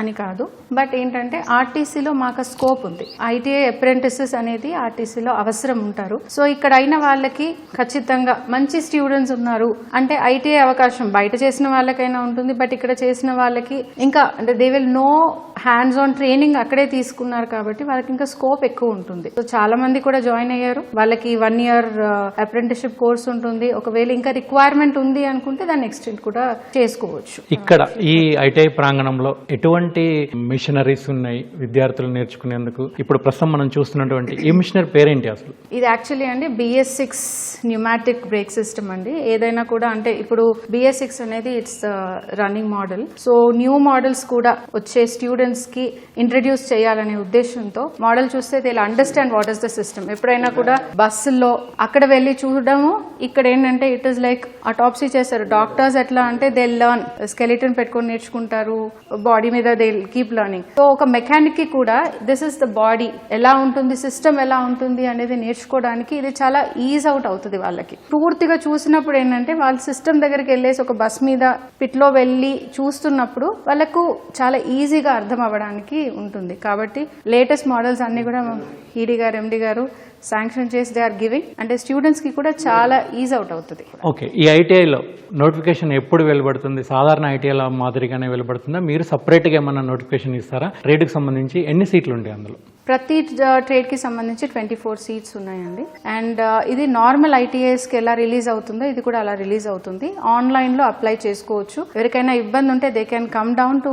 అని కాదు, బట్ ఏంటంటే ఆర్టీసీలో మాకు స్కోప్ ఉంది. ఐటీఐ అప్రెంటిసెస్ అనేది ఆర్టీసీలో అవసరం ఉంటారు. సో ఇక్కడ అయిన వాళ్ళకి ఖచ్చితంగా మంచి స్టూడెంట్స్ ఉన్నారు అంటే ఐటీఐ అవకాశం బయట చేసిన వాళ్ళకైనా ఉంటుంది, బట్ ఇక్కడ చేసిన వాళ్ళకి ఇంకా అంటే they will know hands on training అక్కడే తీసుకున్నారు కాబట్టి వాళ్ళకి ఇంకా స్కోప్ ఎక్కువ ఉంటుంది. సో చాలా మంది కూడా జాయిన్ అయ్యారు. వాళ్ళకి 1 year అప్రెంటిషిప్ కోర్స్ ఉంటుంది. ఒకవేళ ఇంకా రిక్వైర్మెంట్ ఉంది అనుకుంటే దాన్ని ఎక్స్టెండ్ కూడా చేసుకోవచ్చు. ఇక్కడ ఈ ఐటీఐ ప్రాంగణంలో ఎటువంటి మిషనరీస్ ఉన్నాయి విద్యార్థులు నేర్చుకునేందుకు? ఇప్పుడు ప్రస్తుతం మనం చూస్తున్నటువంటి ఈ మిషనరీ పేరేంటి అసలు? ఇది యాక్చువల్లీ అండి BS6 న్యూమాటిక్ బ్రేక్ సిస్టమ్ అండి. ఏదైనా కూడా అంటే ఇప్పుడు BS6 అనేది it's running model. So new models కూడా వచ్చే స్టూడెంట్స్ కి ఇంట్రడ్యూస్ చేయాలనే ఉద్దేశంతో మోడల్ చూస్తే they understand what is the system. ఎప్పుడైనా కూడా బస్సుల్లో అక్కడ వెళ్ళి చూడడము, ఇక్కడ ఏంటంటే ఇట్ ఇస్ లైక్ అటాప్సీ చేస్తారు. డాక్టర్స్ ఎట్లా అంటే దే లర్న్, స్కెలిటన్ పెట్టుకొని నేర్చుకుంటారు, బాడీ మీద దే కీప్ లర్నింగ్. సో ఒక మెకానిక్ కి కూడా దిస్ ఇస్ ద బాడీ ఎలా ఉంటుంది, సిస్టమ్ ఎలా ఉంటుంది అనేది నేర్చుకోవడానికి ఇది చాలా ఈజ్ అవుట్ అవుతుంది వాళ్ళకి. పూర్తిగా చూసినప్పుడు ఏంటంటే వాళ్ళ సిస్టమ్ దగ్గరికి వెళ్ళేసి ఒక బస్ మీద పిట్లో వెళ్ళి చూస్తున్నప్పుడు వాళ్ళకు చాలా ఈజీగా అర్థం అవ్వడానికి ఉంటుంది. కాబట్టి లేటెస్ట్ మోడల్స్ అన్ని కూడా ఈడీ గారు, ఎండి గారు శాంక్షన్ చేసి దే ఆర్ గివింగ్. అంటే స్టూడెంట్స్ కి కూడా చాలా ఈజ్ అవుట్ అవుతుంది. ఓకే, ఈ ఐటీఐలో నోటిఫికేషన్ ఎప్పుడు వెలువడుతుంది? సాధారణ ఐటీఐల మాదిరిగానే వెలువడుతుందా? మీరు సపరేట్గా ఏమన్నా నోటిఫికేషన్ ఇస్తారా? ట్రేడ్కి సంబంధించి ఎన్ని సీట్లు ఉంటాయి అందులో? ప్రతి ట్రేడ్ కి సంబంధించి 24 సీట్స్ ఉన్నాయండి. అండ్ ఇది నార్మల్ ఐటీఐస్ కి ఎలా రిలీజ్ అవుతుందో ఇది కూడా అలా రిలీజ్ అవుతుంది. ఆన్లైన్ లో అప్లై చేసుకోవచ్చు. ఎవరికైనా ఇబ్బంది ఉంటే they can come down to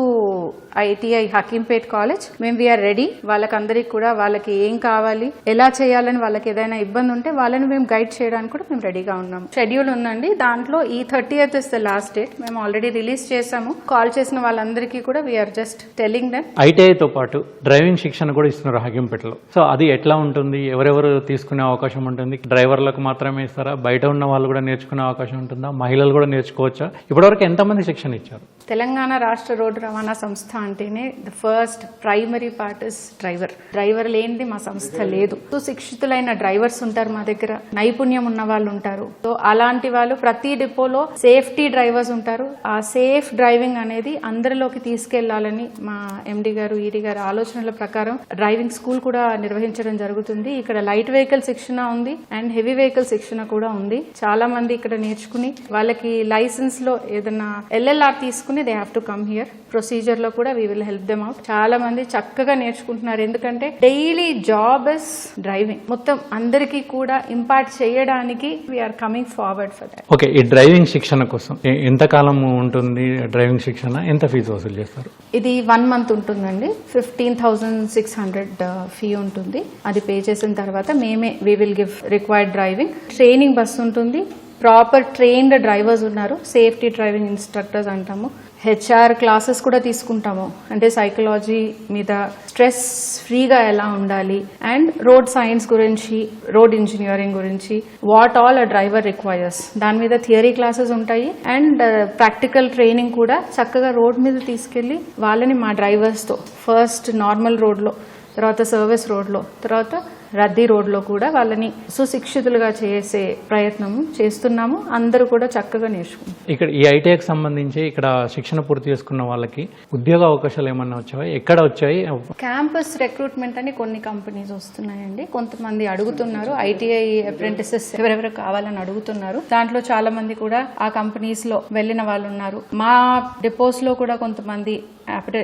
ITI Hakimpet college. మేము వీఆర్ రెడీ. వాళ్ళకందరికి కూడా వాళ్ళకి ఏం కావాలి, ఎలా చేయాలని వాళ్ళకి ఏదైనా ఇబ్బంది ఉంటే వాళ్ళని మేము గైడ్ చేయడానికి కూడా మేము రెడీగా ఉన్నాం. షెడ్యూల్ ఉందండి. దాంట్లో ఈ 30th is the last date. మేము ఆల్రెడీ రిలీజ్ చేసాము. కాల్ చేసిన వాళ్ళందరికీ కూడా వీఆర్ జస్ట్ టెల్లింగ్ దెమ్. ఐటీఐతో పాటు డ్రైవింగ్ శిక్షణ కూడా ఇస్తున్నారు హకీంపేటలో. సో అది ఎట్లా ఉంటుంది? ఎవరెవరు తీసుకునే అవకాశం ఉంటుంది? డ్రైవర్లకు మాత్రమే ఇస్తారా? బయట ఉన్న వాళ్ళు కూడా నేర్చుకునే అవకాశం ఉంటుందా? మహిళలు కూడా నేర్చుకోవచ్చా? ఇప్పటివరకు ఎంతమంది శిక్షణ ఇచ్చారు? తెలంగాణ రాష్ట్ర రోడ్డు రవాణా సంస్థ అంటేనే the first primary part is driver. Driver లేనిది మా సంస్థ లేదు. సుశిక్షితులైన డ్రైవర్స్ ఉంటారు మా దగ్గర, నైపుణ్యం ఉన్న వాళ్ళు ఉంటారు. సో అలాంటి వాళ్ళు ప్రతి డిపోలో సేఫ్టీ డ్రైవర్స్ ఉంటారు. ఆ సేఫ్ డ్రైవింగ్ అనేది అందరిలోకి తీసుకెళ్లాలని మా ఎండి గారు, ఈడీ గారు ఆలోచనల ప్రకారం డ్రైవింగ్ డ్రైవింగ్ స్కూల్ కూడా నిర్వహించడం జరుగుతుంది. ఇక్కడ లైట్ వెహికల్ శిక్షణ ఉంది అండ్ హెవీ వెహికల్ శిక్షణ కూడా ఉంది. చాలా మంది ఇక్కడ నేర్చుకుని వాళ్ళకి లైసెన్స్ లో ఏదైనా LLR తీసుకుని they have to come here. Procedure లో కూడా we will help them out. చాలా మంది చక్కగా నేర్చుకుంటున్నారు, ఎందుకంటే డైలీ జాబ్ ఇస్ డ్రైవింగ్. మొత్తం అందరికీ కూడా ఇంపార్ట్ చేయడానికి we are coming forward for that. Okay, ఈ డ్రైవింగ్ శిక్షణ కోసం ఎంత కాలం ఉంటుంది? డ్రైవింగ్ శిక్షణ ఎంత ఫీజు వసూలు చేస్తారు? ఇది 1 month ఉంటుందండి. 15,600 ఫీ ఉంటుంది. అది పే చేసిన తర్వాత మేమే we will give required driving training bus ఉంటుంది. ప్రాపర్ ట్రైన్డ్ డ్రైవర్స్ ఉన్నారు, సేఫ్టీ డ్రైవింగ్ ఇన్స్ట్రక్టర్స్ అంటాము. HR క్లాసెస్ కూడా తీసుకుంటాము, అంటే సైకలాజీ మీద, స్ట్రెస్ ఫ్రీగా ఎలా ఉండాలి అండ్ రోడ్ సైన్స్ గురించి, రోడ్ ఇంజనీరింగ్ గురించి, what all a driver requires, దాని మీద థియరీ క్లాసెస్ ఉంటాయి అండ్ ప్రాక్టికల్ ట్రైనింగ్ కూడా. చక్కగా రోడ్ మీద తీసుకెళ్లి వాళ్ళని మా డ్రైవర్స్తో ఫస్ట్ నార్మల్ రోడ్లో, తర్వాత సర్వీస్ రోడ్లో, తర్వాత రద్దీ రోడ్లో కూడా వాళ్ళని సుశిక్షితులుగా చేసే ప్రయత్నం చేస్తున్నాము. అందరూ కూడా చక్కగా నేర్చుకుంటారు. ఇక్కడ ఈ ఐటీఐకి సంబంధించి ఇక్కడ శిక్షణ పూర్తి చేసుకున్న వాళ్ళకి ఉద్యోగ అవకాశాలు ఏమన్నా వచ్చాయి? ఎక్కడ వచ్చాయి? క్యాంపస్ రిక్రూట్మెంట్ అని కొన్ని కంపెనీస్ వస్తున్నాయండి. కొంతమంది అడుగుతున్నారు, ఐటీఐ అప్రెంటిసెస్ ఎవరెవరు కావాలని అడుగుతున్నారు. దాంట్లో చాలా మంది కూడా ఆ కంపెనీస్ లో వెళ్ళిన వాళ్ళు ఉన్నారు. మా డిపోస్ లో కూడా కొంతమంది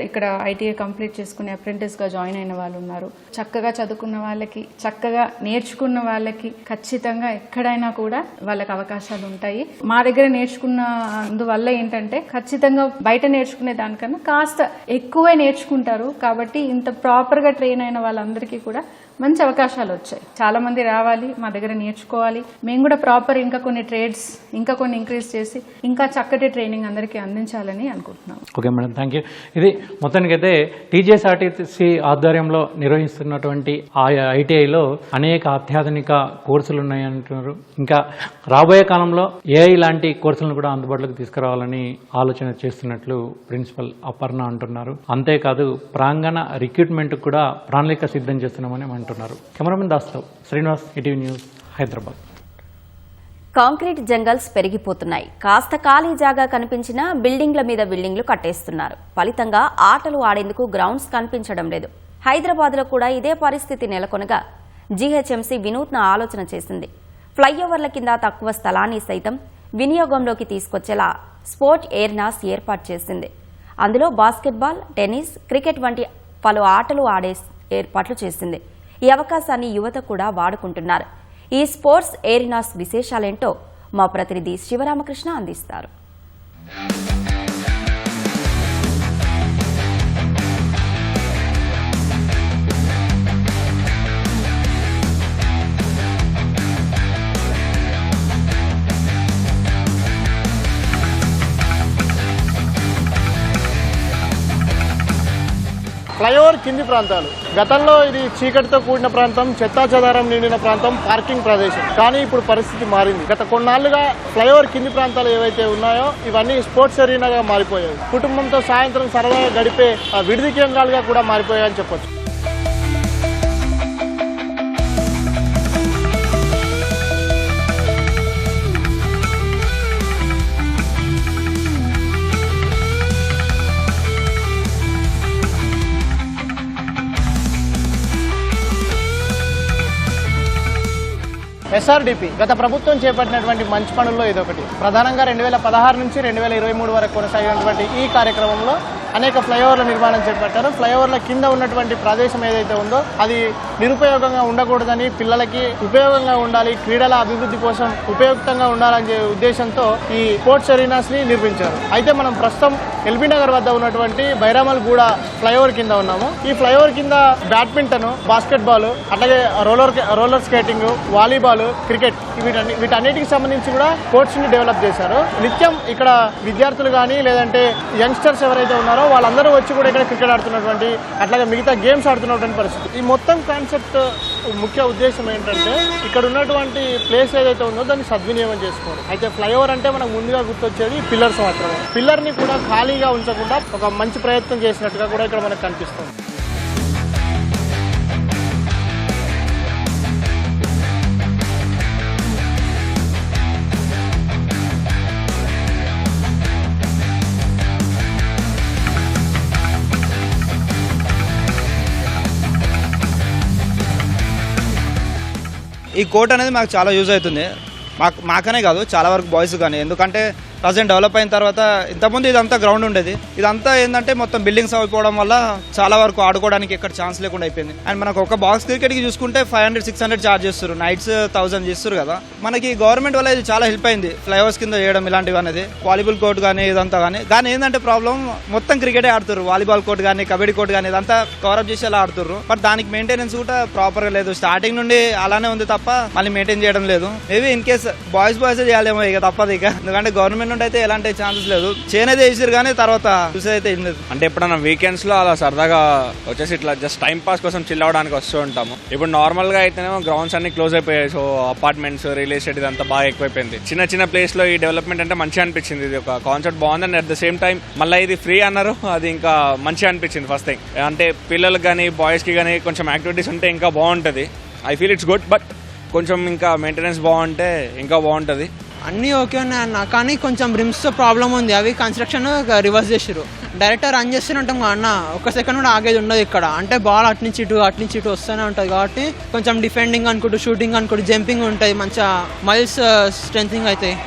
ఇక్కడ ఐటీఐ కంప్లీట్ చేసుకుని అప్రెంటిస్ గా జాయిన్ అయిన వాళ్ళు ఉన్నారు. చక్కగా చదువుకున్న వాళ్ళకి, చక్కగా నేర్చుకున్న వాళ్ళకి ఖచ్చితంగా ఎక్కడైనా కూడా వాళ్ళకి అవకాశాలు ఉంటాయి. మా దగ్గర నేర్చుకున్న అందువల్ల ఏంటంటే ఖచ్చితంగా బయట నేర్చుకునే దానికన్నా కాస్త ఎక్కువే నేర్చుకుంటారు. కాబట్టి ఇంత ప్రాపర్ గా ట్రైన్ అయిన వాళ్ళందరికీ కూడా మంచి అవకాశాలు వచ్చాయి. చాలా మంది రావాలి, మా దగ్గర నేర్చుకోవాలి. మేము కూడా ప్రాపర్ ఇంకా కొన్ని ట్రేడ్స్ ఇంకా కొన్ని ఇంక్రీజ్ చేసి ఇంకా చక్కటి ట్రైనింగ్ అందరికీ అందించాలని అనుకుంటున్నాం. Okay madam, thank you. ఇది మొత్తానికైతే TJSRTC ఆధ్వర్యంలో నిర్వహిస్తున్నటువంటి ఆ ఐటీఐలో అనేక అత్యాధునిక కోర్సులు ఉన్నాయంటున్నారు. ఇంకా రాబోయే కాలంలో AI లాంటి కోర్సులను కూడా అందుబాటులోకి తీసుకురావాలని ఆలోచన చేస్తున్నట్లు ప్రిన్సిపల్ అపర్ణ అంటున్నారు. అంతేకాదు ప్రాంగణ రిక్రూట్మెంట్ కూడా ప్రణాళిక సిద్ధం చేస్తున్నామని అంటున్నారు. కెమెరామెన్ దాస్తో Srinivas, ETV news, Hyderabad. Concrete jungles పెరిగిపోతున్నాయి. కాస్త ఖాళీ జాగా కనిపించినా బిల్డింగ్ల మీద బిల్డింగ్లు కట్టేస్తున్నారు. ఫలితంగా ఆటలు ఆడేందుకు గ్రౌండ్స్ కనిపించడం లేదు. హైదరాబాద్లో కూడా ఇదే పరిస్థితి నెలకొనగా జీహెచ్ఎంసీ వినూత్న ఆలోచన చేసింది. ఫ్లైఓవర్ల కింద తక్కువ స్థలాన్ని సైతం వినియోగంలోకి తీసుకొచ్చేలా స్పోర్ట్ ఏరినాస్ ఏర్పాటు చేసింది. అందులో బాస్కెట్బాల్, టెన్నిస్, క్రికెట్ వంటి పలు ఆటలు ఆడే ఏర్పాట్లు చేసింది. ఈ అవకాశాన్ని యువత కూడా వాడుకుంటున్నారు. ఈ స్పోర్ట్స్ ఏరినాస్ విశేషాలేంటో మా ప్రతినిధి శివరామకృష్ణ అందిస్తారు. ఫ్లైఓవర్ కింది ప్రాంతాలు. గతంలో ఇది చీకటితో కూడిన ప్రాంతం, చెత్తాచెదారం నిండిన ప్రాంతం, పార్కింగ్ ప్రదేశం. కానీ ఇప్పుడు పరిస్థితి మారింది. గత కొన్నాళ్లుగా ఫ్లైఓవర్ కింది ప్రాంతాలు ఏవైతే ఉన్నాయో ఇవన్నీ స్పోర్ట్స్ అరీనాగా మారిపోయాయి. కుటుంబంతో సాయంత్రం సరదాగా గడిపే విడిది కేంద్రాలుగా కూడా మారిపోయాయని చెప్పొచ్చు. SRDP గత ప్రభుత్వం చేపట్టినటువంటి మంచి పనుల్లో ఇదొకటి. ప్రధానంగా 2016 నుంచి 2023 వరకు కొనసాగినటువంటి ఈ కార్యక్రమంలో అనేక ఫ్లైఓవర్ల నిర్మాణం చేపట్టారు. ఫ్లైఓవర్ల కింద ఉన్నటువంటి ప్రదేశం ఏదైతే ఉందో అది నిరుపయోగంగా ఉండకూడదని, పిల్లలకి ఉపయోగంగా ఉండాలి, క్రీడల అభివృద్ధి కోసం ఉపయుక్తంగా ఉండాలనే ఉద్దేశంతో ఈ స్పోర్ట్స్ అరీనాస్ ని నిర్మించారు. అయితే మనం ప్రస్తుతం ఎల్బీ నగర్ వద్ద ఉన్నటువంటి బైరామల్ గూడ ఫ్లైఓవర్ కింద ఉన్నాము. ఈ ఫ్లైఓవర్ కింద బ్యాడ్మింటన్, బాస్కెట్ బాల్, అట్లాగే రోలర్ స్కేటింగ్, వాలీబాల్, క్రికెట్ వీటన్నిటికి సంబంధించి కూడా కోర్ట్స్ ని డెవలప్ చేశారు. నిత్యం ఇక్కడ విద్యార్థులు కానీ లేదంటే యంగ్స్టర్స్ ఎవరైతే ఉన్నారో వాళ్ళందరూ వచ్చి కూడా ఇక్కడ క్రికెట్ ఆడుతున్నటువంటి, అట్లాగే మిగతా గేమ్స్ ఆడుతున్నటువంటి పరిస్థితి. ఈ మొత్తం కాన్సెప్ట్ ముఖ్య ఉద్దేశం ఏంటంటే ఇక్కడ ఉన్నటువంటి ప్లేస్ ఏదైతే ఉందో దాన్ని సద్వినియోగం చేసుకోవాలి. అయితే ఫ్లైఓవర్ అంటే మనకు ముందుగా గుర్తొచ్చేది పిల్లర్స్ మాత్రమే. పిల్లర్ ని కూడా ఖాళీగా ఉంచకుండా ఒక మంచి ప్రయత్నం చేసినట్టుగా కూడా ఇక్కడ మనకు కనిపిస్తుంది. ఈ కోర్ట్ అనేది మాకు చాలా యూజ్ అవుతుంది, మాకనే కాదు చాలా వరకు బాయ్స్ కానీ. ఎందుకంటే ప్రజెంట్ డెవలప్ అయిన తర్వాత ఇంతకుముందు ఇదంతా గ్రౌండ్ ఉండేది, ఇదంతా ఏంటంటే మొత్తం బిల్డింగ్స్ అయిపోవడం వల్ల చాలా వరకు ఆడుకోవడానికి ఎక్కడ ఛాన్స్ లేకుండా అయిపోయింది. అండ్ మనకు ఒక బాక్స్ క్రికెట్కి చూసుకుంటే 500-600 ఛార్జ్ చేస్తారు, నైట్స్ 1000 చేస్తారు కదా. మనకి గవర్నమెంట్ వల్ల ఇది చాలా హెల్ప్ అయింది, ఫ్లైఓవర్స్ కింద చేయడం ఇలాంటివి అనేది. వాలీబాల్ కోర్ట్ కానీ ఇదంతా కానీ ఏంటంటే ప్రాబ్లం మొత్తం క్రికెటే ఆడుతారు, వాలీబాల్ కోర్ట్ కానీ కబడ్డీ కోర్ట్ కానీ ఇదంతా కవరప్ చేసి అలా ఆడుతారు. బట్ దానికి మెయింటెనెన్స్ కూడా ప్రాపర్గా లేదు, స్టార్టింగ్ నుండి అలానే ఉంది తప్ప మళ్ళీ మెయింటైన్ చేయడం లేదు. మేబీ ఇన్ కేస్ బాయ్స్ చేయాలేమో ఇక తప్పదు ఇక, ఎందుకంటే గవర్నమెంట్ నుండి అయితే ఎలాంటి ఛాన్సెస్ లేదు. చేనేది వేసారు కానీ తర్వాత చూసేది అయితే ఏం లేదు. అంటే ఎప్పుడన్నా వీకెండ్స్ లో అలా సరదాగా వచ్చేసి ఇట్లా జస్ట్ టైం పాస్ కోసం చిల్ అవడానికి వస్తూ ఉంటాము. ఇప్పుడు నార్మల్ గా అయితేనేమో గ్రౌండ్స్ అన్ని క్లోజ్ అయిపోయాయి, సో అపార్ట్మెంట్స్ రియల్ ఎస్టేట్ ఇదంతా బాగా ఎక్కువైపోయింది. చిన్న ప్లేస్ లో ఈ డెవలప్మెంట్ అంటే మంచిగా అనిపించింది, ఇది ఒక కాన్సెప్ట్ బాగుంది. And at the same time మళ్ళీ ఇది ఫ్రీ అన్నారు, అది ఇంకా మంచిగా అనిపించింది. ఫస్ట్ థింగ్ అంటే పిల్లలకు కానీ బాయ్స్ కి కానీ కొంచెం యాక్టివిటీస్ ఉంటే ఇంకా బాగుంటుంది. I feel it's good, but కొంచెం ఇంకా మెయింటెనెన్స్ బాగుంటే ఇంకా బాగుంటుంది. అన్నీ ఓకే ఉన్నాయి అన్న, కానీ కొంచెం రిమ్స్తో ప్రాబ్లం ఉంది, అవి కన్స్ట్రక్షన్ రివర్స్ చేసారు. డైరెక్ట్ రన్ చేస్తూనే అన్న, ఒక సెకండ్ కూడా ఆగేది ఉండదు ఇక్కడ. అంటే బాల్ అటు నుంచి ఇటు వస్తూనే ఉంటుంది కాబట్టి కొంచెం డిఫెండింగ్ అనుకుంటూ, షూటింగ్ అనుకుంటూ, జంపింగ్ ఉంటుంది, మంచిగా మైల్స్ స్ట్రెంథింగ్ అవుతాయి.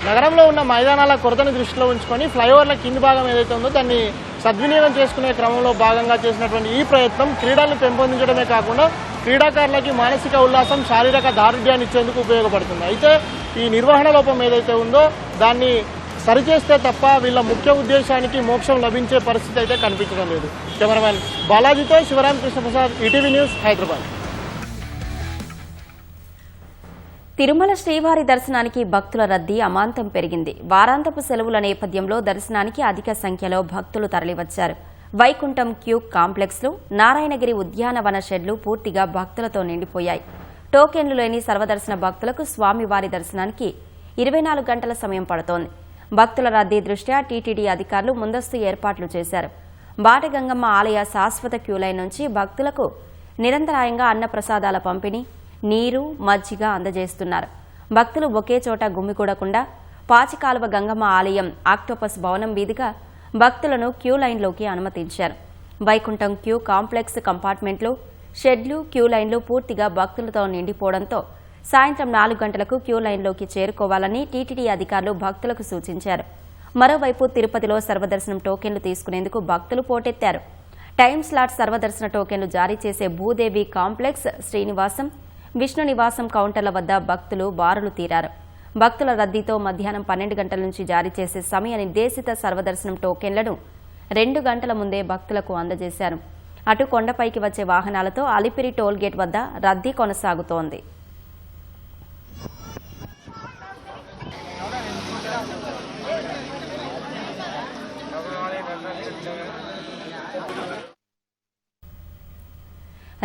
నగరంలో ఉన్న మైదానాల కొరతను దృష్టిలో ఉంచుకొని ఫ్లైఓవర్ల కింది భాగం ఏదైతే ఉందో దాన్ని సద్వినియోగం చేసుకునే క్రమంలో భాగంగా చేసినటువంటి ఈ ప్రయత్నం క్రీడలను పెంపొందించడమే కాకుండా క్రీడాకారులకి మానసిక ఉల్లాసం, శారీరక దారుఢ్యాన్ని ఇచ్చేందుకు ఉపయోగపడుతుంది. అయితే ఈ నిర్వహణ లోపం ఏదైతే ఉందో దాన్ని సరిచేస్తే తప్ప వీళ్ళ ముఖ్య ఉద్దేశానికి మోక్షం లభించే పరిస్థితి అయితే కనిపించడం లేదు. కెమెరామెన్ బాలాజీతో శివరాం కృష్ణప్రసాద్, ఈటీవీ న్యూస్, హైదరాబాద్. తిరుమల శ్రీవారి దర్శనానికి భక్తుల రద్దీ అమాంతం పెరిగింది. వారాంతపు సెలవుల నేపథ్యంలో దర్శనానికి అధిక సంఖ్యలో భక్తులు తరలివచ్చారు. వైకుంఠం క్యూ కాంప్లెక్స్లో నారాయణగిరి ఉద్యానవన షెడ్లు పూర్తిగా భక్తులతో నిండిపోయాయి. టోకెన్లు లేని సర్వదర్శన భక్తులకు స్వామివారి దర్శనానికి 24 గంటల సమయం పడుతోంది. భక్తుల రద్దీ దృష్ట్యా టీటీడీ అధికారులు ముందస్తు ఏర్పాట్లు చేశారు. బాటగంగమ్మ ఆలయ శాశ్వత క్యూలైన్ నుంచి భక్తులకు నిరంతరాయంగా అన్నప్రసాదాల పంపిణీ, నీరు, మజ్జిగ అందజేస్తున్నారు. భక్తులు ఒకే చోట గుమికూడకుండా పాచికాలువ గంగమ్మ ఆలయం ఆక్టోపస్ భవనం మీదుగా భక్తులను క్యూ లైన్లోకి అనుమతించారు. వైకుంఠం క్యూ కాంప్లెక్స్ కంపార్ట్మెంట్లు, షెడ్లు, క్యూ లైన్లు పూర్తిగా భక్తులతో నిండిపోవడంతో సాయంత్రం 4 గంటలకు క్యూ లైన్లోకి చేరుకోవాలని టీటీడీ అధికారులు భక్తులకు సూచించారు. మరోవైపు తిరుపతిలో సర్వదర్శనం టోకెన్లు తీసుకునేందుకు భక్తులు పోటెత్తారు. టైం స్లాట్ సర్వదర్శన టోకెన్లు జారీ చేసే భూదేవి కాంప్లెక్స్, శ్రీనివాసం, విష్ణు నివాసం కౌంటర్ల వద్ద భక్తులు బారులు తీరారు. భక్తుల రద్దీతో మధ్యాహ్నం 12 గంటల నుంచి జారీ చేసే సమయ నిర్దేశిత సర్వదర్శనం టోకెన్లను 2 గంటల ముందే భక్తులకు అందజేశారు. అటు కొండపైకి వచ్చే వాహనాలతో అలిపిరి టోల్గేట్ వద్ద రద్దీ కొనసాగుతోంది.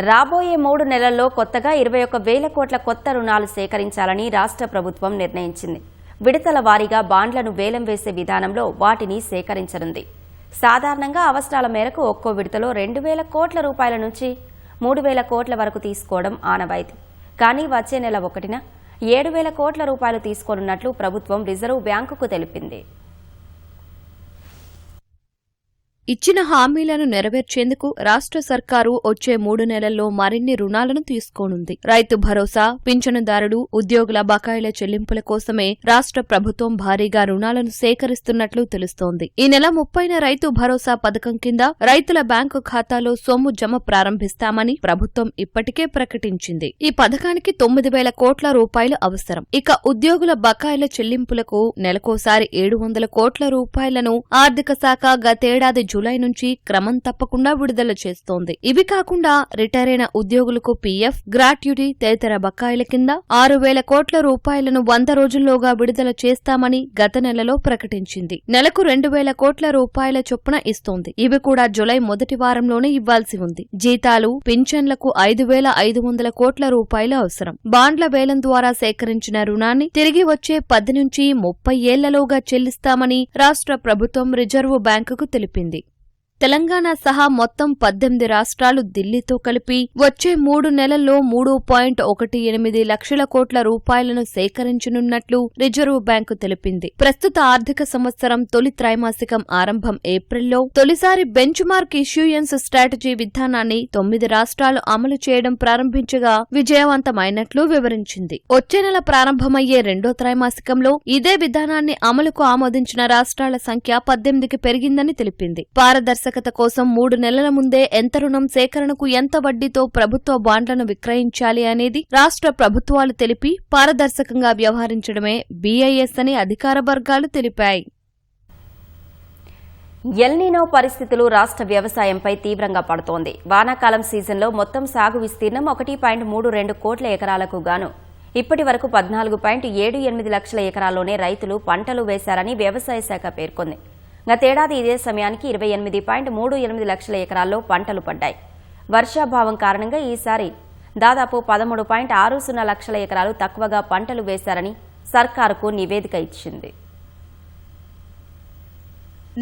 రాబోయే 3 నెలల్లో కొత్తగా 21,000 కోట్ల కొత్త రుణాలు సేకరించాలని రాష్ట్ర ప్రభుత్వం నిర్ణయించింది. విడతల వారీగా బాండ్లను వేలం వేసే విధానంలో వాటిని సేకరించనుంది. సాధారణంగా అవసరాల మేరకు ఒక్కో విడతలో 2,000 కోట్ల రూపాయల నుంచి 3,000 కోట్ల వరకు తీసుకోవడం ఆనవాయితీ. కానీ వచ్చే నెల 1న 7,000 కోట్ల రూపాయలు తీసుకోనున్నట్లు ప్రభుత్వం రిజర్వ్ బ్యాంకుకు తెలిపింది. ఇచ్చిన హామీలను నెరవేర్చేందుకు రాష్ట్ర సర్కారు వచ్చే 3 నెలల్లో మరిన్ని రుణాలను తీసుకోనుంది. రైతు భరోసా, పింఛనుదారులు, ఉద్యోగుల బకాయిల చెల్లింపుల కోసమే రాష్ట్ర ప్రభుత్వం భారీగా రుణాలను సేకరిస్తున్నట్లు తెలుస్తోంది. ఈ నెల 30న రైతు భరోసా పథకం కింద రైతుల బ్యాంకు ఖాతాలో సొమ్ము జమ ప్రారంభిస్తామని ప్రభుత్వం ఇప్పటికే ప్రకటించింది. ఈ పథకానికి 9,000 కోట్ల రూపాయలు అవసరం. ఇక ఉద్యోగుల బకాయిల చెల్లింపులకు నెలకోసారి 700 కోట్ల రూపాయలను ఆర్థిక శాఖ గతేడాది జూలై నుంచి క్రమం తప్పకుండా విడుదల చేస్తోంది. ఇవి కాకుండా రిటైర్ అయిన ఉద్యోగులకు పీఎఫ్, గ్రాట్యుటీ తదితర బకాయిల కింద 6,000 కోట్ల రూపాయలను 100 రోజుల్లోగా విడుదల చేస్తామని గత నెలలో ప్రకటించింది. నెలకు 2,000 కోట్ల రూపాయల చొప్పున ఇస్తోంది. ఇవి కూడా జూలై మొదటి వారంలోనే ఇవ్వాల్సి ఉంది. జీతాలు, పింఛన్లకు 5,500 కోట్ల రూపాయలు అవసరం. బాండ్ల వేలం ద్వారా సేకరించిన రుణాన్ని తిరిగి వచ్చే 10 నుంచి 30 ఏళ్లలోగా చెల్లిస్తామని రాష్ట్ర ప్రభుత్వం రిజర్వు బ్యాంకుకు తెలిపింది. తెలంగాణ సహా మొత్తం 18 రాష్ట్రాలు ఢిల్లీతో కలిపి వచ్చే 3 నెలల్లో 3.18 లక్షల కోట్ల రూపాయలను సేకరించనున్నట్లు రిజర్వు బ్యాంకు తెలిపింది. ప్రస్తుత ఆర్థిక సంవత్సరం తొలి త్రైమాసికం ఆరంభం ఏప్రిల్లో తొలిసారి బెంచ్ మార్క్ ఇష్యూయన్స్ స్ట్రాటజీ విధానాన్ని 9 రాష్ట్రాలు అమలు చేయడం ప్రారంభించగా విజయవంతమైనట్లు వివరించింది. వచ్చే నెల ప్రారంభమయ్యే రెండో త్రైమాసికంలో ఇదే విధానాన్ని అమలుకు ఆమోదించిన రాష్ట్రాల సంఖ్య 18కి పెరిగిందని తెలిపింది. పారదర్శకత కోసం 3 నెలల ముందే ఎంత రుణం సేకరణకు ఎంత వడ్డీతో ప్రభుత్వ బాండ్లను విక్రయించాలి అనేది రాష్ట్ర ప్రభుత్వాలు తెలిపి పారదర్శకంగా వ్యవహరించడమే బీఐఎస్ అని అధికార వర్గాలు తెలిపాయి. ఎల్నినో పరిస్థితులు రాష్ట్ర వ్యవసాయంపై తీవ్రంగా పడుతోంది. వానాకాలం సీజన్లో మొత్తం సాగు విస్తీర్ణం 1.32 కోట్ల ఎకరాలకు గాను ఇప్పటి వరకు 14.78 లక్షల ఎకరాల్లోనే రైతులు పంటలు వేశారని వ్యవసాయ శాఖ పేర్కొంది. గతేడాది ఇదే సమయానికి 28.38 లక్షల ఎకరాల్లో పంటలు పడ్డాయి. వర్షాభావం కారణంగా ఈసారి దాదాపు 13.60 లక్షల ఎకరాలు తక్కువగా పంటలు వేశారని సర్కారుకు నివేదిక ఇచ్చింది.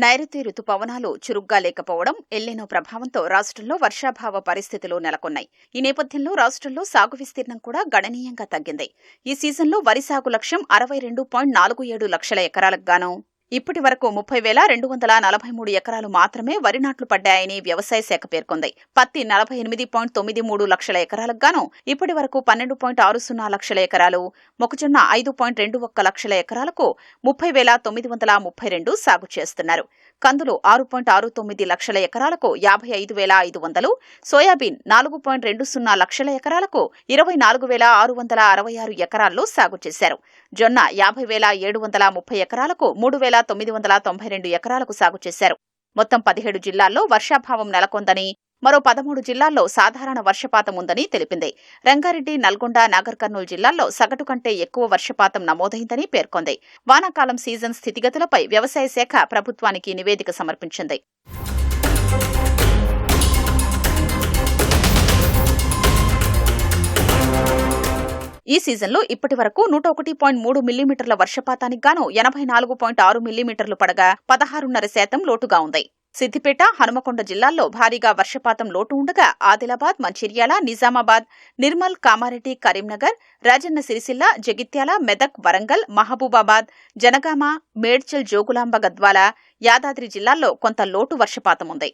నైరుతి రుతుపవనాలు చురుగ్గా లేకపోవడం, ఎల్నినో ప్రభావంతో రాష్ట్రంలో వర్షాభావ పరిస్థితులు నెలకొన్నాయి. ఈ నేపథ్యంలో రాష్ట్రంలో సాగు విస్తీర్ణం కూడా గణనీయంగా తగ్గింది. ఈ సీజన్లో వరి సాగు లక్ష్యం 62.47 లక్షల ఎకరాలకు గాను ఇప్పటి వరకు 30,243 ఎకరాలు మాత్రమే వరి నాట్లు పడ్డాయని వ్యవసాయ శాఖ పేర్కొంది. పత్తి 48.93 లక్షల ఎకరాలకు గాను ఇప్పటి వరకు 12.60 లక్షల ఎకరాలు, మొక్కజొన్న 5.21 లక్షల ఎకరాలకు 30,932 సాగు చేస్తున్నారు. కందులు 6.69 లక్షల ఎకరాలకు 55,500, సోయాబీన్ 4.20 లక్షల ఎకరాలకు 24,666 ఎకరాల్లో సాగు చేశారు. జొన్న 50,730 ఎకరాలకు 3,992 ఎకరాలకు సాగు చేశారు. మొత్తం 17 జిల్లాల్లో వర్షాభావం నెలకొందని, మరో 13 జిల్లాల్లో సాధారణ వర్షపాతం ఉందని తెలిపింది. రంగారెడ్డి, నల్గొండ, నాగర్ కర్నూలు జిల్లాల్లో సగటు కంటే ఎక్కువ వర్షపాతం నమోదైందని పేర్కొంది. వానాకాలం సీజన్ స్థితిగతులపై వ్యవసాయ శాఖ ప్రభుత్వానికి నివేదిక సమర్పించింది. ఈ సీజన్లో ఇప్పటి వరకు 101.3 మిల్లీమీటర్ల వర్షపాతానికి గాను 84.6 మిల్లీమీటర్లు పడగా 16.5% లోటుగా ఉంది. సిద్దిపేట, హనుమకొండ జిల్లాల్లో భారీగా వర్షపాతం లోటు ఉండగా ఆదిలాబాద్, మంచిర్యాల, నిజామాబాద్, నిర్మల్, కామారెడ్డి, కరీంనగర్, రాజన్న సిరిసిల్ల, జగిత్యాల, మెదక్, వరంగల్, మహబూబాబాద్, జనగామ, మేడ్చల్, జోగులాంబ, గద్వాల, యాదాద్రి జిల్లాల్లో కొంత లోటు వర్షపాతం ఉంది.